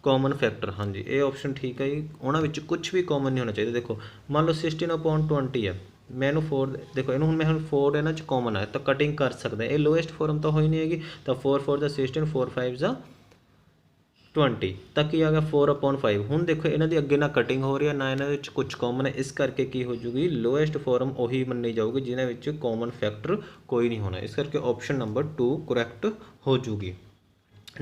common factor, ਹਾਂਜੀ ਇਹ ਆਪਸ਼ਨ ਠੀਕ ਹੈ ਜੀ, ਉਹਨਾਂ ਵਿੱਚ ਕੁਝ ਵੀ ਕਾਮਨ ਨਹੀਂ ਹੋਣਾ ਚਾਹੀਦਾ। ਦੇਖੋ ਮੰਨ ਲਓ 16/20 ਹੈ, ਮੈਂ ਇਹਨੂੰ 4 ਦੇਖੋ ਇਹਨੂੰ ਹੁਣ ਮੈਂ 4 ਇਹਨਾਂ 'ਚ ਕਾਮਨ ਹੈ ਤਾਂ ਕਟਿੰਗ ਕਰ ਸਕਦਾ, ਇਹ ਲੋਐਸਟ ਫਾਰਮ ਤਾਂ ਹੋਈ ਨਹੀਂ ਹੈਗੀ। ਤਾਂ 4 ਦਾ 16, 4 5 20, ਤਾਂ ਕੀ ਆ ਗਿਆ 4/5। ਹੁਣ ਦੇਖੋ ਇਹਨਾਂ ਦੀ ਅੱਗੇ ਨਾ ਕਟਿੰਗ ਹੋ ਰਹੀ ਹੈ ਨਾ ਇਹਨਾਂ ਦੇ ਵਿੱਚ ਕੁਝ ਕਾਮਨ ਹੈ, ਇਸ ਕਰਕੇ ਕੀ ਹੋ ਜੂਗੀ, ਲੋਐਸਟ ਫਾਰਮ ਉਹੀ ਮੰਨੀ ਜਾਊਗੀ ਜਿਹਨਾਂ ਵਿੱਚ ਕਾਮਨ ਫੈਕਟਰ ਕੋਈ ਨਹੀਂ ਹੋਣਾ, ਇਸ ਕਰਕੇ ਆਪਸ਼ਨ ਨੰਬਰ 2 ਕਰੈਕਟ ਹੋ ਜੂਗੀ।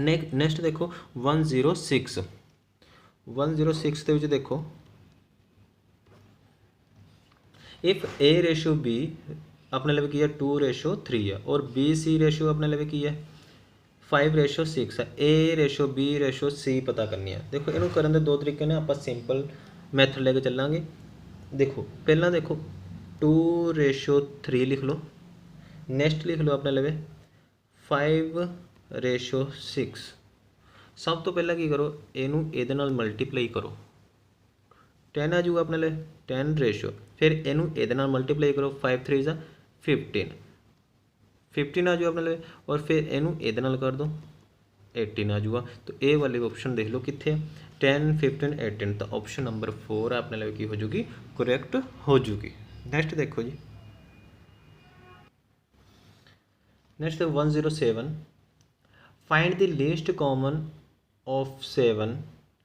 ਨੈਕਸਟ ਦੇਖੋ 106 ਦੇ ਵਿੱਚ ਦੇਖੋ, ਇਫ a/b ਆਪਣੇ ਲਈ ਕੀ ਹੈ 2:3 ਹੈ, ਔਰ b/c ਰੇਸ਼ੋ ਆਪਣੇ ਲਈ ਕੀ ਹੈ 5:6 ਹੈ। a/b/c ਪਤਾ ਕਰਨੀ ਹੈ। ਦੇਖੋ ਇਹਨੂੰ ਕਰਨ ਦੇ ਦੋ ਤਰੀਕੇ ਨੇ, ਆਪਾਂ ਸਿੰਪਲ ਮੈਥਡ ਲੈ ਕੇ ਚੱਲਾਂਗੇ। ਦੇਖੋ ਪਹਿਲਾਂ ਦੇਖੋ 2:3 ਲਿਖ ਲਓ, ਨੈਕਸਟ ਲਿਖ ਲਓ ਆਪਣੇ ਲਈ 5:6। ਸਭ ਤੋਂ ਪਹਿਲਾਂ ਕੀ ਕਰੋ, ਇਹਨੂੰ ਇਹਦੇ ਨਾਲ ਮਲਟੀਪਲਾਈ ਕਰੋ, 10 ਆ ਜੂਗਾ ਆਪਣੇ ਲਈ 10 ਰੇਸ਼ੋ, ਫਿਰ ਇਹਨੂੰ ਇਹਦੇ ਨਾਲ ਮਲਟੀਪਲਾਈ ਕਰੋ, 5 3 15 15 ਆ ਜੂਗਾ ਆਪਣੇ ਲਈ, ਔਰ ਫਿਰ ਇਹਨੂੰ ਇਹਦੇ ਨਾਲ ਕਰ ਦਿਓ 18 ਆ ਜੂਗਾ। ਤਾਂ ਇਹ ਵਾਲੀ ਆਪਸ਼ਨ ਦੇਖ ਲਓ ਕਿੱਥੇ ਹੈ, 10 15 18। ਤਾਂ ਆਪਸ਼ਨ ਨੰਬਰ 4 ਆਪਣੇ ਲਈ ਕੀ ਹੋ ਜੂਗੀ, ਕਰੈਕਟ ਹੋ ਜੂਗੀ। ਨੈਕਸਟ ਦੇਖੋ ਜੀ, next 107 find the least common of 7,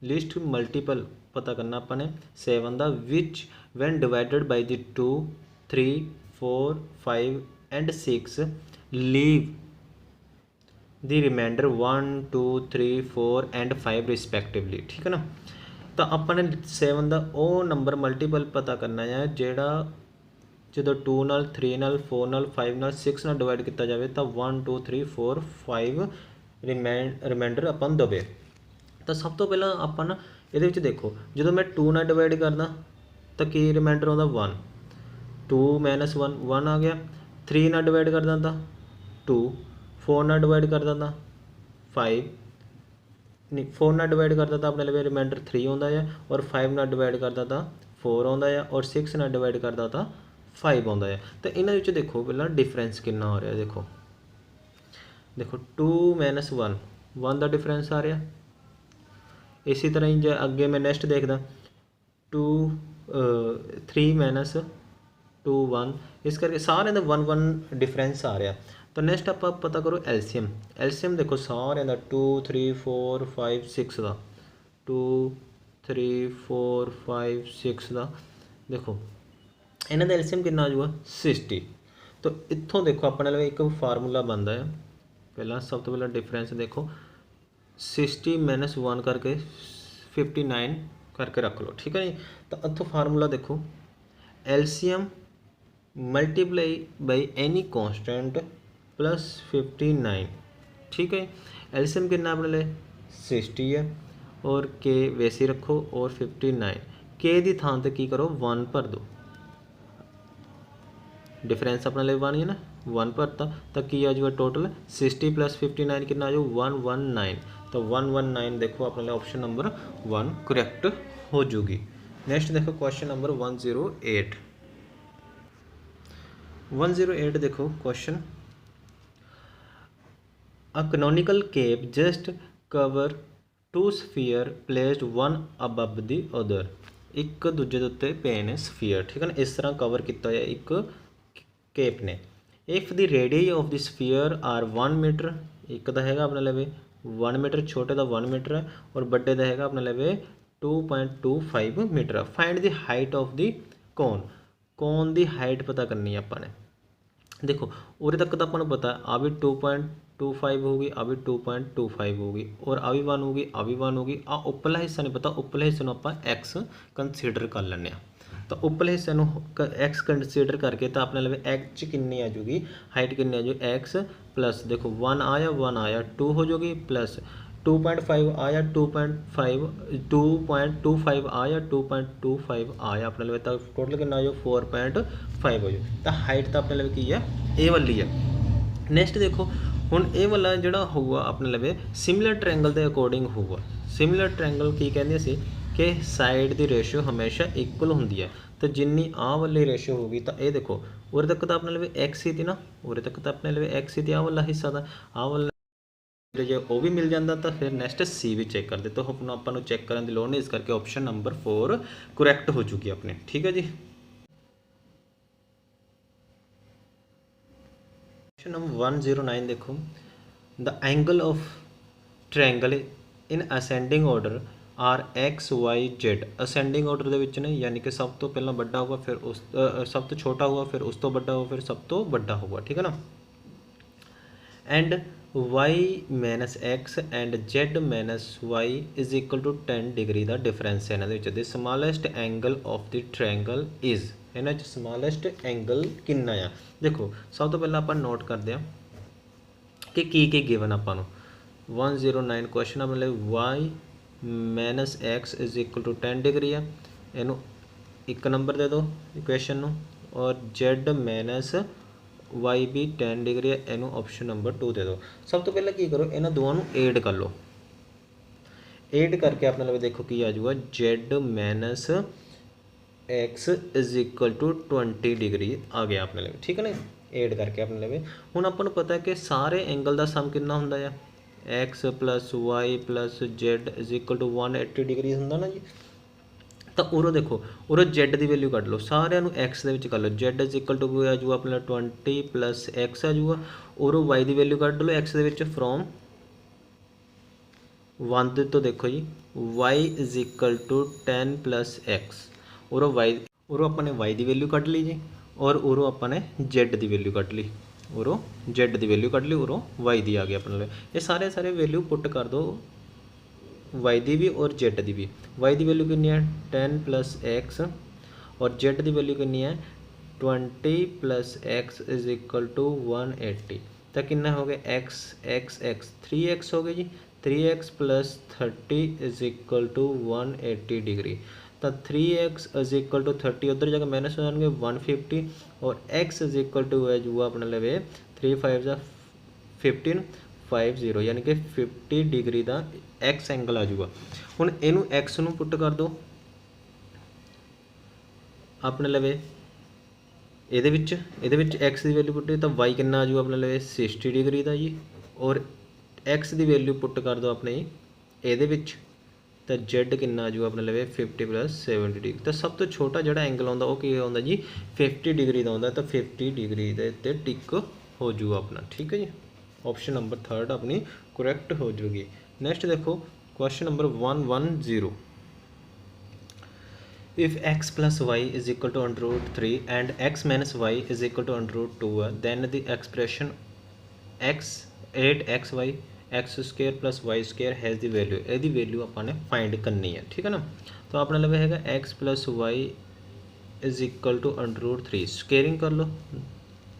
least multiple ਪਤਾ ਕਰਨਾ ਆਪਾਂ ਨੇ 7 ਦਾ, ਵਿਚ van divided by the 2 3 4 5 and 6 leave the reminder 1 2 3 4 and 5 ਰਿਸਪੈਕਟਿਵਲੀ। ਠੀਕ ਹੈ ਨਾ, ਤਾਂ ਆਪਾਂ ਨੇ 7 ਦਾ ਉਹ ਨੰਬਰ ਮਲਟੀਪਲ ਪਤਾ ਕਰਨਾ ਹੈ ਜਿਹੜਾ ਜਦੋਂ 2 ਨਾਲ 3 ਨਾਲ 4 ਨਾਲ 5 ਨਾਲ 6 ਨਾਲ ਡਿਵਾਈਡ ਕੀਤਾ ਜਾਵੇ ਤਾਂ 1 2 3 4 5 ਰਿਮਾਈਂਡਰ ਆਪਾਂ ਨੂੰ ਦੇਵੇ। ਤਾਂ ਸਭ ਤੋਂ ਪਹਿਲਾਂ ਆਪਾਂ ਨਾ ਇਹਦੇ ਵਿੱਚ ਦੇਖੋ, ਜਦੋਂ ਮੈਂ 2 ਨਾਲ ਡਿਵਾਈਡ ਕਰਦਾ ਤਾਂ ਕੀ ਰਿਮਾਈਂਡਰ ਆਉਂਦਾ 1, 2 - 1 1 ਆ ਗਿਆ। 3 ਨਾਲ ਡਿਵਾਈਡ ਕਰ ਦਿੰਦਾ 2, 4 ਨਾਲ ਡਿਵਾਈਡ ਕਰ ਦਿੰਦਾ 5 ਨਹੀਂ, 4 ਨਾਲ ਡਿਵਾਈਡ ਕਰਦਾ ਤਾਂ ਆਪਣੇ ਲਈ ਰਿਮਾਈਂਡਰ 3 ਆਉਂਦਾ ਆ, ਔਰ 5 ਨਾਲ ਡਿਵਾਈਡ ਕਰਦਾ ਤਾਂ 4 ਆਉਂਦਾ ਆ, ਔਰ 6 ਨਾਲ ਡਿਵਾਈਡ ਕਰਦਾ ਤਾਂ 5 ਆਉਂਦਾ ਆ। ਤਾਂ ਇਹਨਾਂ ਵਿੱਚ ਦੇਖੋ ਪਹਿਲਾਂ ਡਿਫਰੈਂਸ ਕਿੰਨਾ ਹੋ ਰਿਹਾ, ਦੇਖੋ 2 - 1 1 ਦਾ ਡਿਫਰੈਂਸ ਆ ਰਿਹਾ। ਇਸੇ ਤਰ੍ਹਾਂ ਹੀ ਜੇ ਅੱਗੇ ਮੈਂ ਨੈਕਸਟ ਦੇਖਦਾ 3 - 2 1, ਇਸ ਕਰਕੇ ਸਾਰਿਆਂ ਦਾ 1 1 ਡਿਫਰੈਂਸ ਆ ਰਿਹਾ। ਤਾਂ ਨੈਕਸਟ ਆਪਾਂ ਪਤਾ ਕਰੋ ਐਲਸੀਐਮ ਦੇਖੋ ਸਾਰਿਆਂ ਦਾ 2 3 4 5 6 ਦਾ 2 3 4 5 6 ਦਾ ਦੇਖੋ ਇਹਨਾਂ ਦਾ ਐਲਸੀਐਮ ਕਿੰਨਾ ਆ ਜਾਊਗਾ 60। ਤਾਂ ਇੱਥੋਂ ਦੇਖੋ ਆਪਣੇ ਲਈ ਇੱਕ ਫਾਰਮੂਲਾ ਬਣਦਾ ਹੈ, ਪਹਿਲਾਂ ਸਭ ਤੋਂ ਪਹਿਲਾਂ ਡਿਫਰੈਂਸ ਦੇਖੋ 60 - 1 ਕਰਕੇ 59 ਕਰਕੇ ਰੱਖ ਲਓ। ਠੀਕ ਹੈ ਜੀ, ਤਾਂ ਇੱਥੋਂ ਫਾਰਮੂਲਾ ਦੇਖੋ ਐਲਸੀਐਮ ਮਲਟੀਪਲਾਈ ਬਾਈ ਐਨੀ ਕੌਂਸਟੈਂਟ प्लस 59। ठीक है, एलसीएम कितना अपने लिए 60 है, और के वैसे रखो, और 59 के दी थां ते की करो 1 भर दो, डिफरेंस अपने लिए 1 ही है ना, 1 भरता तो की आ जाऊगा टोटल 60 + 59 कितना आ जाऊ 119। तो 119 देखो अपने लिए ऑप्शन नंबर 1 करैक्ट हो जूगी। नैक्सट देखो क्वेश्चन नंबर 108। 108 देखो question, A canonical cape just cover two sphere placed one above the other। ਇੱਕ ਦੂਜੇ ਦੇ ਉੱਤੇ ਪਏ ਨੇ ਸਫੀਅਰ, ਠੀਕ ਹੈ ਨਾ, ਇਸ ਤਰ੍ਹਾਂ ਕਵਰ ਕੀਤਾ ਹੋਇਆ ਇੱਕ ਕੇਪ ਨੇ। If the radius of the sphere are 1 metre, ਇੱਕ ਦਾ ਹੈਗਾ ਆਪਣੇ ਲਵੇ 1 ਮੀਟਰ, ਛੋਟੇ ਦਾ 1 ਮੀਟਰ ਹੈ ਔਰ ਵੱਡੇ ਦਾ ਹੈਗਾ ਆਪਣੇ ਲਵੇ 2.25 ਮੀਟਰ ਹੈ। Find the height of the cone, cone ਦੀ ਹਾਈਟ ਪਤਾ ਕਰਨੀ ਆਪਾਂ ਨੇ। देखो उरे तक तो अपन पता है आ भी 2.25 होगी, आ भी 2.25 होगी और आ भी 1 होगी, आ भी 1 होगी। आ उपला हिस्सा नहीं पता, उपले हिस्से में आप एक्स कंसीडर कर लें। तो उपले हिस्से एक्स कंसीडर करके तो अपने लगे एच कितनी आ जाएगी, हाइट कितनी आ जाएगी एक्स प्लस देखो 1 आया 2 हो जाएगी प्लस 2.5 आया 2.5 2.25 आया 2.25 आया अपने लिए तो टोटल कितना आ जाओ 4.5 हो जाओ। तो हाइट तो अपने लिए की है ए वाली है। नैक्सट देखो हुण ए वाला जिहड़ा होगा अपने लिए सिमिलर ट्रायंगल के अकॉर्डिंग होगा। सिमिलर ट्रायंगल की कहते सी कि साइड की रेशियो हमेशा इक्वल होंगी है। तो जिन्नी आ वाली रेशियो होगी तो ये देखो उरे तक तो अपने लिए एक्स ही थी ना, उरे तक तो अपने लिए एक्स ही थी, आ वाला हिस्सा था आ वाला जो वो भी मिल जाता तो फिर नैक्सट सी भी चेक कर दे। तो अपन चेक करने की लोड़ नहीं, इस करके ऑप्शन नंबर 4 करैक्ट हो चुकी है अपने, ठीक है जी। क्वेश्चन नंबर 109 देखो, the angle of triangle in ascending order are X Y Z. Ascending order ਦੇ ਵਿੱਚ ਨੇ यानी कि सब तो पहला बड़ा होगा फिर उस सब तो छोटा होगा फिर उस तो बड़ा होगा फिर सब तो बड़ा होगा, ठीक है ना। And y minus X and z minus Y is equal to 10 degree का डिफरेंस है इन्होंने। The smallest angle of the triangle is, इन्होंने स्मॉलेस्ट एंगल कितना आ। देखो सब तो पहले आप नोट करते हैं कि की गिवन अपन 109 क्वेश्चन मतलब y minus x is equal to 10 degree है, इनू एक नंबर दे दो इक्वेशन और z माइनस वाई भी 10 डिग्री है, इनू ऑप्शन नंबर 2 दे दो। सब तो पहले की करो इन्होंने दोनों ऐड कर लो, ऐड करके अपने लिए देखो की आ जाऊगा z minus x is equal to 20 degree आ गया अपने लिए, ठीक है ना। ऐड करके अपने लिए हुण अपन पता है कि सारे एंगल का सम कितना होंदा है x plus y plus z is equal to 180 degree होंदा ना जी। तो उरो देखो उरो जेड की वैल्यू कट लो, सारे एक्स के कर लो, जेड इज इक्वल टू आ जाऊगा अपना 20 प्लस एक्स आ जाऊगा। उरो वाई की वैल्यू कट लो एक्स के फ्रॉम 1 तो देखो जी y is equal to 10 plus x. उरो वाई उरो अपने वाई की वैल्यू कट ली जी और उरो अपने जेड की वैल्यू कट ली, उरो जेड की वैल्यू कट ली, उरो वाई की आ गया अपने ये सारे वैल्यू पुट कर दो वाई दी भी और जेड की भी। वाई की वैल्यू कितनी है 10 प्लस एक्स और जेड की वैल्यू कितनी है 20 plus X is equal to 180। तो कितना हो गया एक्स एक्स एक्स 3x हो गया जी, 3x plus 30 is equal to 180 degree. तो 3x इज इक्वल टू 30 उधर जगह माइनस हो जाएंगे 150 और x इज इक्वल टू है जो अपने लवे 3 5 15 50 यानी कि 50 डिग्री का एक्स एंगल आ जाऊगा। हुण इनू एक्स नू पुट कर दो अपने लवे ये एक्स की वैल्यू पुट तो वाई कितना आ जाऊगा अपने लवे 60 डिग्री का जी और एक्स की वैल्यू पुट कर दो अपने ये तो जेड कितना आ जाऊगा अपने लवे 50 प्लस 70 डिग्री। तो सब तो छोटा जो एंगल आता वो की आता जी 50 डिग्री का आता, तो 50 डिग्री के टिक हो जाऊगा अपना, ठीक है जी। ऑप्शन नंबर 3 अपनी करैक्ट हो जाएगी। नैक्सट देखो question number 110, if X plus Y is equal to √3 and X minus Y is equal to √2 है, then the expression X 8xy x square plus Y square has the value, यदि value अपने find करनी है, ठीक है ना। तो अपने लगे है x plus Y is equal to √3 squaring कर लो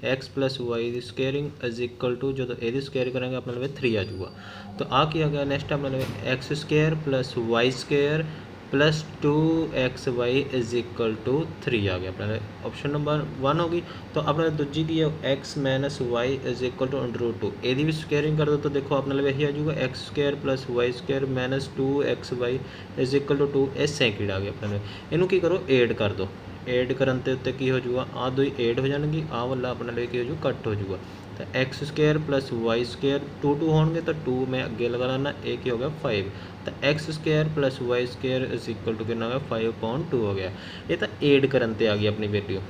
एक्स प्लस वाई की स्केयरिंग इज इक्वल टू जो ये स्केयर करेंगे अपने लिए 3 आ जाऊगा। तो आ क्या गया नेक्स्ट अपने लिए X square plus Y square plus 2xy is equal to 3 आ गया अपना ऑप्शन नंबर 1 होगी। तो अपना दूजी की है x minus Y is equal to √2 यदि भी स्केयरिंग कर दो तो देखो अपने लिए यही आ जाऊगा x square plus Y square minus 2xy is equal to 2 ਇਹ ਸੈਕਿੰਡ ਆ ਗਿਆ ਆਪਣੇ ਇਹਨੂੰ ਕੀ ਕਰੋ ਐਡ ਕਰ ਦੋ ਐਡ ਕਰਨ ਤੇ ਉੱਤੇ ਕੀ ਹੋ ਜਾਊਗਾ ਆ ਦੋ ਹੀ ਐਡ ਹੋ ਜਾਣਗੇ ਆ ਵਾਲਾ ਆਪਣੇ ਲਈ ਕੀ ਹੋ ਜੂ ਕੱਟ ਹੋ ਜਾਊਗਾ तो X square plus Y square 2 होंगे तो 2 मैं अगे लगा लाना एक ही हो गया 5 तो X square plus Y square is equal to कितना हो गया 5/2 हो गया ये तो एड करन ते आ गई अपनी value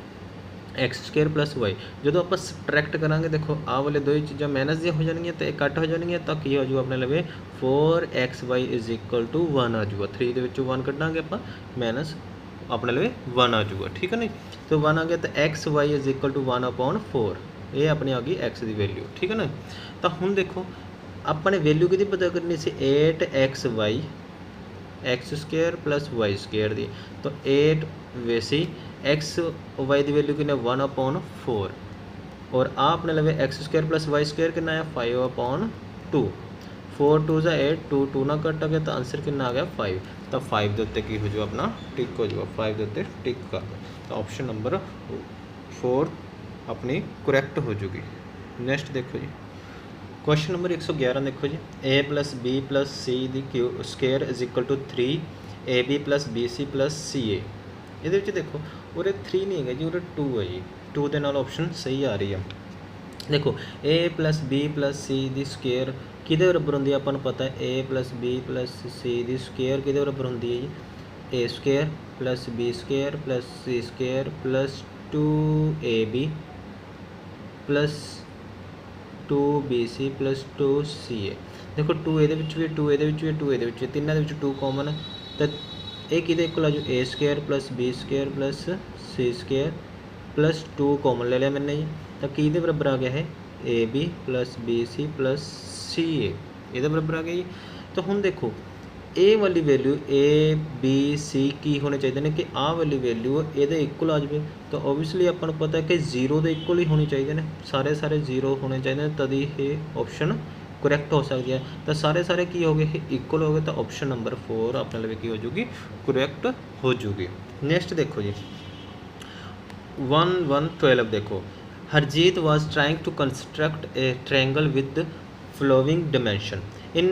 X square plus Y जो आप सबट्रैक्ट करांगे देखो आ वाले दो ही चीज़ा माइनस दी हो जाएगी तो कट हो जाएगी तो की हो जाऊगा अपने लगे 4xy इज इक्वल टू 1 आ जाऊगा 3 के 1 कटांगे आप माइनस अपने लगे 1 आ जाऊगा ठीक है नहीं तो 1 आ गया तो X Y is equal to 1/4 ये अपनी आ गई एक्स की वैल्यू ठीक है ना। तो हुण देखो अपने वैल्यू कि पता करनी सी 8xy x square plus Y square दी तो 8 वैसे एक्स वाई की वैल्यू कितने 1/4 और आ अपने लगे X square plus Y square कितना है 5/2 4 2 ज़ा 8 2 2 ना कट गया तो आंसर कितना आ गया 5 तो 5 के उत्ते की हो जाए अपना टिक हो जाएगा 5 के उत्ते टिक कर दो तो ऑप्शन नंबर 4 अपनी करैक्ट हो जूगी। नैक्सट देखो जी क्वेश्चन नंबर 111 देखो जी a plus b plus c दी क्यू square is equal to 3 a b plus b c plus c a ये देखो उरे 3 नहीं है जी उरे 2 है जी 2 के नाल ऑप्शन सही आ रही है। देखो a plus b plus c दी स्केयर किहदे बराबर होंदी है आपां पता है a plus b plus c दी स्केयर किहदे बराबर होंदी है जी a square plus b square plus c square plus 2ab plus 2bc plus 2ca देखो 2 ये भी 2 ये भी 2 ये तीनों के 2 कॉमन है तो ये कि इक्वल आ जाओ a square plus b square plus c square plus 2 common ले लिया मैंने जी तो कि बराबर आ गया है a b plus b c plus c a बराबर आ गया जी। तो हुण देखो ए वाली वैल्यू ए बी सी की होने चाहिए ने कि आ वाली वैल्यू ये इक्वल आ जाए तो ओबीयसली अपन पता है कि 0 के इक्वल ही होनी चाहिए ने सारे 0 होने चाहिए तभी ये ऑप्शन करैक्ट हो सकती है तो सारे की हो गए इक्वल हो गए तो ऑप्शन नंबर 4 अपने लिए की हो जाएगी करैक्ट हो जाएगी। नैक्सट देखो जी 1 देखो Harjeet was trying to construct a triangle with following dimension in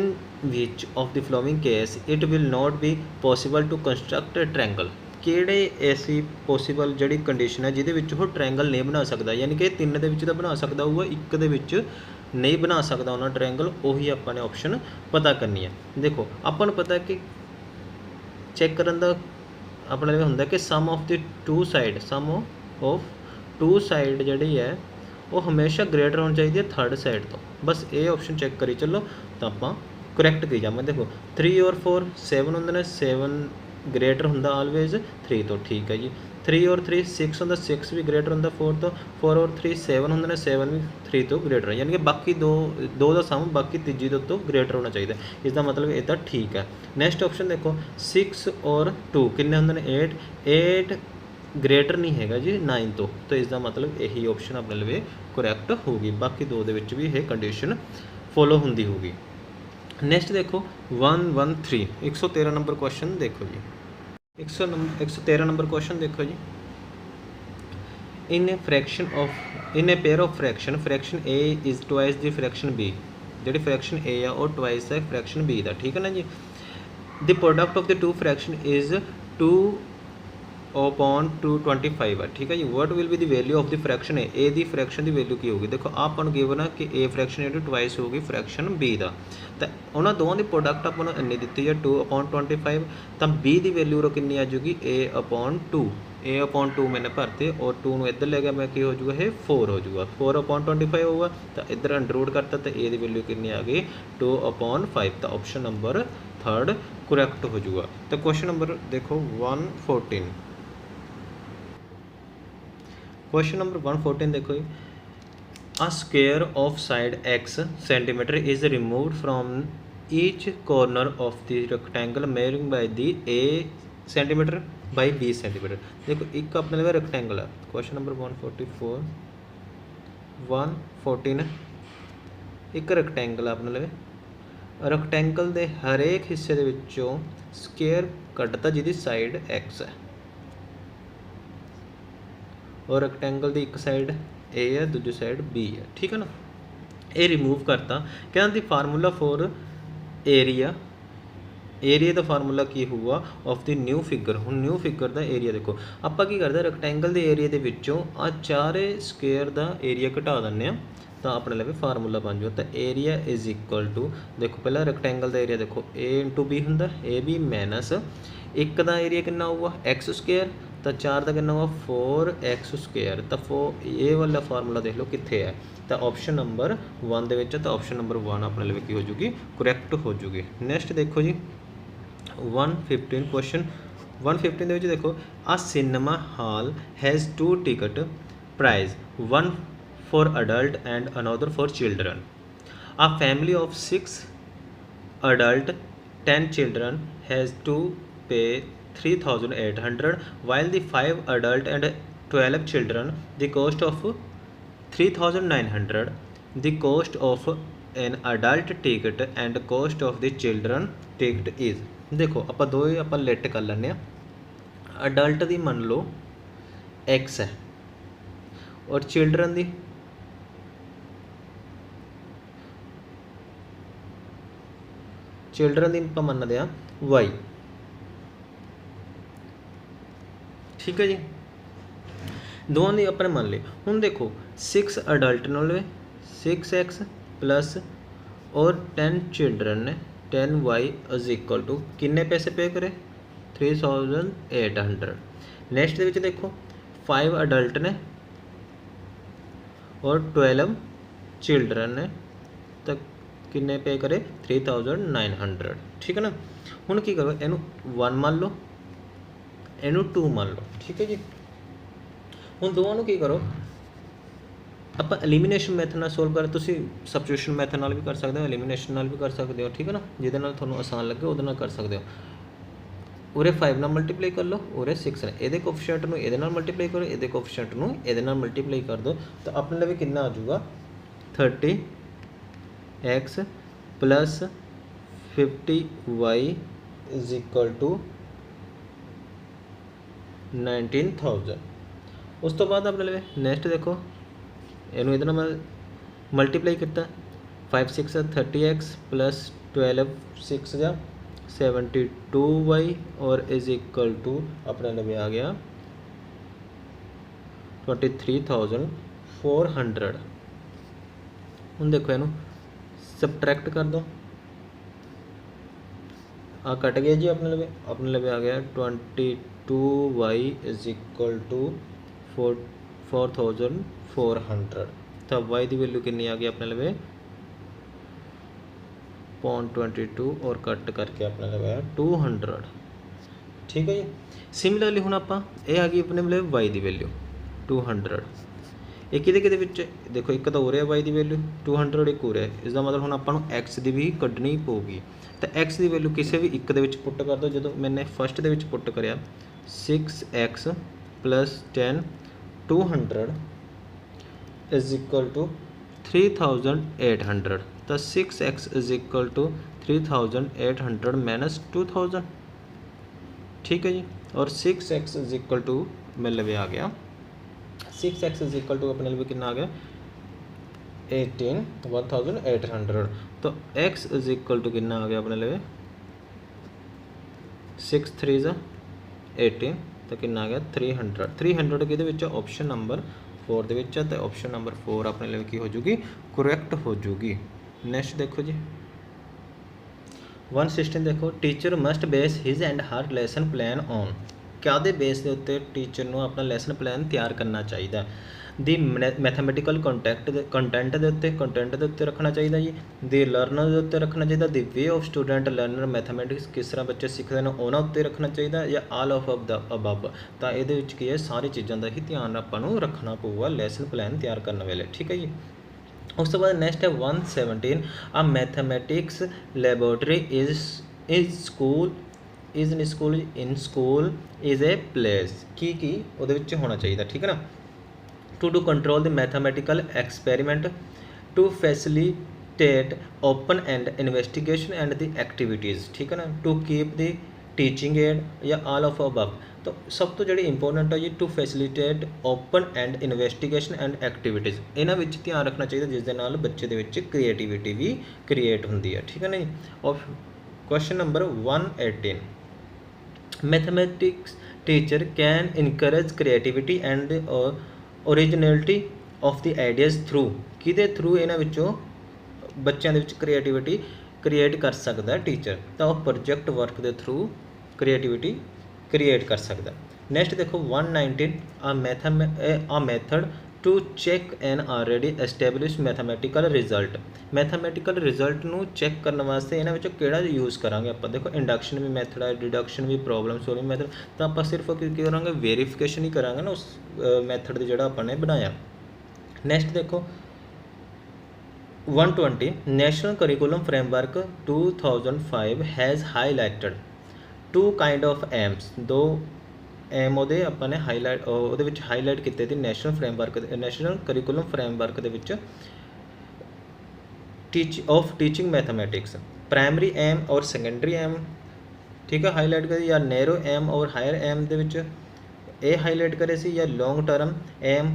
which of the following case it will not be possible to construct a triangle ਕਿਹੜੇ ਐਸੀ ਪੋਸੀਬਲ ਜਿਹੜੀ ਕੰਡੀਸ਼ਨ ਹੈ ਜਿਹਦੇ ਵਿੱਚ ਉਹ ਟ੍ਰਾਇੰਗਲ ਨਹੀਂ ਬਣਾ ਸਕਦਾ ਯਾਨੀ ਕਿ ਤਿੰਨ ਦੇ ਵਿੱਚ ਤਾਂ ਬਣਾ ਸਕਦਾ ਹੋਊਗਾ ਇੱਕ ਦੇ ਵਿੱਚ ਨਹੀਂ ਬਣਾ ਸਕਦਾ ਉਹਨਾਂ ਟ੍ਰਾਇੰਗਲ ਉਹੀ ਆਪਾਂ ਨੇ ਆਪਸ਼ਨ ਪਤਾ ਕਰਨੀ ਹੈ। ਦੇਖੋ ਆਪਾਂ ਨੂੰ ਪਤਾ ਹੈ ਕਿ ਚੈੱਕ ਕਰਨ ਦਾ ਆਪਣੇ ਲਈ ਹੁੰਦਾ ਕਿ some of the to side ਜਿਹੜੀ ਹੈ ਉਹ ਹਮੇਸ਼ਾ ਗ੍ਰੇਟਰ ਹੋਣੀ ਚਾਹੀਦੀ ਹੈ थर्ड साइड तो बस ये ऑप्शन चेक करी चलो तो आप करैक्ट करी जावे। देखो 3 और 4 7 होंगे ने 7 ग्रेटर होंगे ऑलवेज 3 तो ठीक है जी 3 और 3 6 होंगे 6 भी ग्रेटर होंगे 4 तो 4 और 3 7 होंगे ने 7 भी 3 तो ग्रेटर है यानी कि बाकी दो का सम बाकी तीजी तो ग्रेटर होना चाहिए इसका मतलब ये तो ठीक है। नैक्सट ऑप्शन देखो 6 और 2 किन्ने होंगे ने 8 ग्रेटर नहीं है जी 9 तो इसका मतलब यही ऑप्शन अपने लिए करैक्ट होगी बाकी दो दे विच भी यह कंडीशन फॉलो होंदी होगी। नैक्सट देखो 113 नंबर क्वेश्चन देखो जी 113 नंबर क्वेश्चन देखो जी in a pair of fraction a is twice the fraction b जी फ्रैक्शन ए है और ट्वाइस है फ्रैक्शन बी का ठीक है ना जी। The product of the two fraction is 2/225 है ठीक है जी। What will be the value of the fraction a दी फ्रैक्शन की वैल्यू की होगी देखो आप गिवन है कि ए फ्रैक्शन है ट्वाइस होगी फ्रैक्शन बी का तो उन्होंने दोवों की प्रोडक्ट आपको इन्नी दी है 2/25 तो बी की वैल्यू कितनी आ जाएगी a/2 मैंने भरते और 2 इधर ले गया मैं कि हो जाऊगा ये 4 हो जाऊगा 4/25 होगा तो इधर अंडररूट करता तो ए की वैल्यू कितनी आ गई 2/5 तो ऑप्शन नंबर 3 करैक्ट हो जाऊगा। तो क्वेश्चन नंबर देखो 114 क्वेश्चन नंबर 114 देखो a square of side x centimeter is removed from each corner of the rectangle measuring by the a centimeter by b centimeter। देखो एक अपने लिए रेक्टेंगल है क्वेश्चन नंबर 114 एक रेक्टेंगल है अपने लिए ਰੈਕਟੈਂਗਲ ਦੇ ਹਰੇਕ ਹਿੱਸੇ ਦੇ ਵਿੱਚੋਂ ਸਕੁਅਰ ਕੱਢਤਾ ਜਿਹਦੀ ਸਾਈਡ x ਹੈ, ਔਰ ਰੈਕਟੈਂਗਲ ਦੀ ਇੱਕ ਸਾਈਡ a ਹੈ, ਦੂਜੀ ਸਾਈਡ b ਹੈ, ਠੀਕ ਹੈ ਨਾ। ਇਹ ਰਿਮੂਵ ਕਰਤਾ। ਕਹਿੰਦਾ the formula for area, area ਦਾ ਫਾਰਮੂਲਾ ਕੀ ਹੋਊਗਾ ਆਫ ਦੀ ਨਿਊ ਫਿਗਰ। ਹੁਣ ਨਿਊ ਫਿਗਰ ਦਾ ਏਰੀਆ ਦੇਖੋ, ਆਪਾਂ ਕੀ ਕਰਦੇ ਰੈਕਟੈਂਗਲ ਦੇ ਏਰੀਆ ਦੇ ਵਿੱਚੋਂ ਆ ਚਾਰੇ ਸਕੁਅਰ ਦਾ ਏਰੀਆ ਘਟਾ ਦਿੰਦੇ ਹਾਂ, ਤਾਂ ਆਪਣੇ ਲਵੇ ਫਾਰਮੂਲਾ ਬਣ ਜਾਊ। ਤਾਂ ਏਰੀਆ ਇਜ਼ ਇਕੁਅਲ ਟੂ, ਦੇਖੋ ਪਹਿਲਾਂ ਰੈਕਟੈਂਗਲ ਦਾ ਏਰੀਆ ਦੇਖੋ a ਇੰਟੂ b ਹੁੰਦਾ, a b ਮਾਈਨਸ ਇੱਕ ਦਾ ਏਰੀਆ ਕਿੰਨਾ ਹੋਊਗਾ x ਸਕੁਅਰ, ਤਾਂ 4 ਦਾ ਕਿੰਨਾ ਹੋਊਗਾ 4x ਸਕੁਅਰ। ਤਾਂ ਇਹ ਵਾਲਾ ਫਾਰਮੂਲਾ ਦੇਖ ਲਓ ਕਿੱਥੇ ਹੈ, ਤਾਂ ਆਪਸ਼ਨ ਨੰਬਰ 1 ਦੇ ਵਿੱਚ। ਤਾਂ ਆਪਸ਼ਨ ਨੰਬਰ 1 ਆਪਣੇ ਲਈ ਕੀ ਹੋ ਜੂਗੀ, ਕਰੈਕਟ ਹੋ ਜੂਗੀ। ਨੈਕਸਟ ਦੇਖੋ ਜੀ 115 ਕੁਐਸਚਨ 115 ਦੇ ਵਿੱਚ ਦੇਖੋ, a cinema hall has 2 ticket prices, 1 for adult and another for children. A family of 6 adult 10 children has to pay 3,800, while the 5 adult and 12 children the cost of 3,900. The cost of an adult ticket and cost of the children ticket is, देखो ਆਪਾਂ ਦੋਏ ਆਪਾਂ light ਕਰ ਲੈਂਦੇ ਆ। Adult ਦੀ ਮੰਨ ਲਓ x ਹੈ ਔਰ ਚਿਲਡਰਨ ਦੀ ਆਪਾਂ ਮੰਨਦੇ ਆ y, ਠੀਕ ਹੈ ਜੀ। ਦੋਵਾਂ ਦੀ ਆਪਣੇ ਮੰਨ ਲਏ। ਹੁਣ ਦੇਖੋ 6 ਅਡਲਟ ਨਾਲ 6x ਪਲੱਸ ਔਰ 10 ਚਿਲਡਰਨ ਨੇ 10y ਇਜ਼ ਇਕੁਅਲ ਟੂ ਕਿੰਨੇ ਪੈਸੇ ਪੇ ਕਰੇ 3,800। ਨੈਕਸਟ ਦੇ ਵਿੱਚ ਦੇਖੋ 5 ਅਡਲਟ ਨੇ ਔਰ 12 ਚਿਲਡਰਨ ਨੇ, ਤਾਂ ਕਿੰਨੇ ਪੇ ਕਰੇ 3,900, ਠੀਕ ਹੈ ਨਾ। ਹੁਣ ਕੀ ਕਰੋ, ਇਹਨੂੰ 1 ਮੰਨ ਲਓ, ਇਹਨੂੰ 2 ਮੰਨ ਲਓ, ਠੀਕ ਹੈ ਜੀ। ਹੁਣ ਦੋਵਾਂ ਨੂੰ ਕੀ ਕਰੋ, ਆਪਾਂ ਐਲੀਮੀਨੇਸ਼ਨ ਮੈਥਡ ਨਾਲ ਸੋਲਵ ਕਰ, ਤੁਸੀਂ ਸਬਸਟੀਟਿਊਸ਼ਨ ਮੈਥਡ ਨਾਲ ਵੀ ਕਰ ਸਕਦੇ ਹੋ, ਐਲੀਮੀਨੇਸ਼ਨ ਨਾਲ ਵੀ ਕਰ ਸਕਦੇ ਹੋ, ਠੀਕ ਹੈ ਨਾ। ਜਿਹਦੇ ਨਾਲ ਤੁਹਾਨੂੰ ਆਸਾਨ ਲੱਗੇ ਉਹਦੇ ਨਾਲ ਕਰ ਸਕਦੇ ਹੋ। ਉਰੇ 5 ਨਾਲ ਮਲਟੀਪਲਾਈ ਕਰ ਲਓ, ਉਰੇ 6 ਨਾਲ, ਇਹਦੇ ਕੋਫੀਸ਼ੀਐਂਟ ਨੂੰ ਇਹਦੇ ਨਾਲ ਮਲਟੀਪਲਾਈ ਕਰੋ, ਇਹਦੇ ਕੋਫੀਸ਼ੀਐਂਟ ਨੂੰ ਇਹਦੇ ਨਾਲ ਮਲਟੀਪਲਾਈ ਕਰ ਦਿਓ, ਤਾਂ ਆਪਣੇ ਲਈ ਕਿੰਨਾ ਆ ਜਾਊਗਾ 30x plus 50y is equal to 19,000। उस तो बाद अपने लिए नैक्सट देखो, इनू इतना मैं मल्टीप्लाई किया 5 6 30x प्लस 12 6 या 72y और इज इक्वल टू अपने लिए आ गया 23,400। हूँ देखो इनू सबट्रैक्ट कर दो, आ कट गया जी अपने लिए आ गया 22y इज इक्वल टू 4,400। तो y की वैल्यू कितनी आ गई अपने लिए 0.22 और कट करके अपने लिए 200, ठीक है जी। सिमिलरली हूँ आप ये आ गई अपने लिए y की वैल्यू 200। एक कि देखो एक तो हो रहा y की वैल्यू 200, एक हो रहा है, इसका मतलब हूँ आपको x की भी कढ़नी पऊगी। तो x की वैल्यू किसी भी एक पुट कर दो, जो मैंने फस्ट के पुट कर 6x plus 10 200 is equal to 3,800। तो 6x is equal to 3,800 minus 2,000, ठीक है जी। और 6x इज इक्वल टू मेरे लिए आ गया 6x इज इक्वल टू अपने लिए कितना आ गया 18,800। तो x इज इक्वल टू कितना आ गया अपने लिए 6 3 18, तो कितना आ गया 300। 300 कि ऑप्शन नंबर 4 के, तो ऑप्शन नंबर 4 अपने लिए की हो जूगी करैक्ट हो जूगी। नैक्सट देखो जी 116 देखो, teacher must base his and her lesson plan on, क्या दे बेस के उत्ते टीचर को अपना लैसन प्लान तैयार करना चाहिए। दी मैथमैटिकल कंटेंट के उत्ते रखना चाहिए जी, दी लर्नर के उत्ते रखना चाहिए, the way of student learner mathematics किस तरह बच्चे सीखते हैं उन्होंने उत्ते रखना चाहिए, या ऑल ऑफ द अबव। तो ये की है सारी चीज़ों का ही ध्यान आपको रखना पऊगा लैसन प्लान तैयार करने वेले, ठीक है जी। उस तो बाद नैक्सट है 117, a mathematics laboratory is school in school is a place की वो होना चाहिए, ठीक है ना। To control the mathematical experiment, to facilitate facilitate open end investigation and the activities, ठीक है ना, to keep the teaching aid या all of above। तो सब तो ਜਿਹੜੀ ਇੰਪੋਰਟੈਂਟ ਹੈ ਜੀ to facilitate open end investigation and activities, ਇਹਨਾਂ ਵਿੱਚ ਧਿਆਨ ਰੱਖਣਾ ਚਾਹੀਦਾ ਜਿਸ ਦੇ ਨਾਲ ਬੱਚੇ ਦੇ ਵਿੱਚ ਕ੍ਰੀਏਟੀਵਿਟੀ ਵੀ ਕ੍ਰੀਏਟ ਹੁੰਦੀ ਹੈ, ਠੀਕ ਹੈ ਨਾ ਜੀ। ਔਰ question number 118, mathematics teacher can encourage creativity and originality of the ideas through, ਕਿਹਦੇ ਥਰੂ ਇਹਨਾਂ ਵਿੱਚੋਂ ਬੱਚਿਆਂ ਦੇ ਵਿੱਚ ਕ੍ਰੀਏਟੀਵਿਟੀ ਕ੍ਰੀਏਟ ਕਰ ਸਕਦਾ ਟੀਚਰ, ਤਾਂ ਉਹ ਪ੍ਰੋਜੈਕਟ ਵਰਕ ਦੇ ਥਰੂ ਕ੍ਰੀਏਟੀਵਿਟੀ ਕ੍ਰੀਏਟ ਕਰ ਸਕਦਾ। ਨੈਕਸਟ ਦੇਖੋ 119, a method to check an already establish mathematical result, mathematical result ਨੂੰ ਚੈੱਕ ਕਰਨ ਵਾਸਤੇ ਇਹਨਾਂ ਵਿੱਚੋਂ ਕਿਹੜਾ ਯੂਜ਼ ਕਰਾਂਗੇ ਆਪਾਂ। ਦੇਖੋ ਇੰਡਕਸ਼ਨ ਵੀ ਮੈਥਡ ਹੈ, ਡਿਡਕਸ਼ਨ ਵੀ, ਪ੍ਰੋਬਲਮ ਸੋਲਵਿੰਗ ਮੈਥਡ, ਤਾਂ ਆਪਾਂ ਸਿਰਫ ਕੀ ਕਰਾਂਗੇ ਵੈਰੀਫਿਕੇਸ਼ਨ ਹੀ ਕਰਾਂਗੇ ਨਾ ਉਸ ਮੈਥਡ ਦੀ ਜਿਹੜਾ ਆਪਾਂ ਨੇ ਬਣਾਇਆ। ਨੈਕਸਟ ਦੇਖੋ 120, national curriculum framework 2005 has highlighted two kind of aims, दो एम ਉਹਦੇ ਆਪਾਂ ਨੇ ਹਾਈਲਾਈਟ ਉਹਦੇ ਵਿੱਚ ਹਾਈਲਾਈਟ ਕੀਤੇ ਸੀ national framework, national curriculum framework ਦੇ ਵਿੱਚ टीचिंग मैथमेटिक्स, प्राइमरी एम और सेकेंडरी एम, ठीक है, हाईलाइट करी, या नैरो एम और हायर एम दे विच ये हाईलाइट करे सी, या long term aim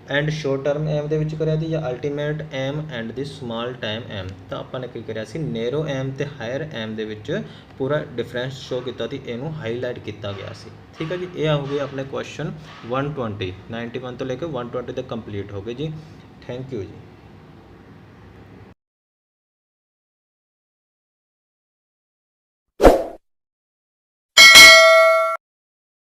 and short term aim दे विच करिया सी, या ultimate M and the small time aim. तो आपां ने की करिया सी नैरो एम ते हायर एम दे विच पूरा डिफरेंस शो किया सी, इनू हाईलाइट किया गया सी, ठीक है जी। ये हो गए अपने क्वेश्चन 120, 91 तो लेकर 120 तक कंप्लीट हो गए जी। Thank you ji.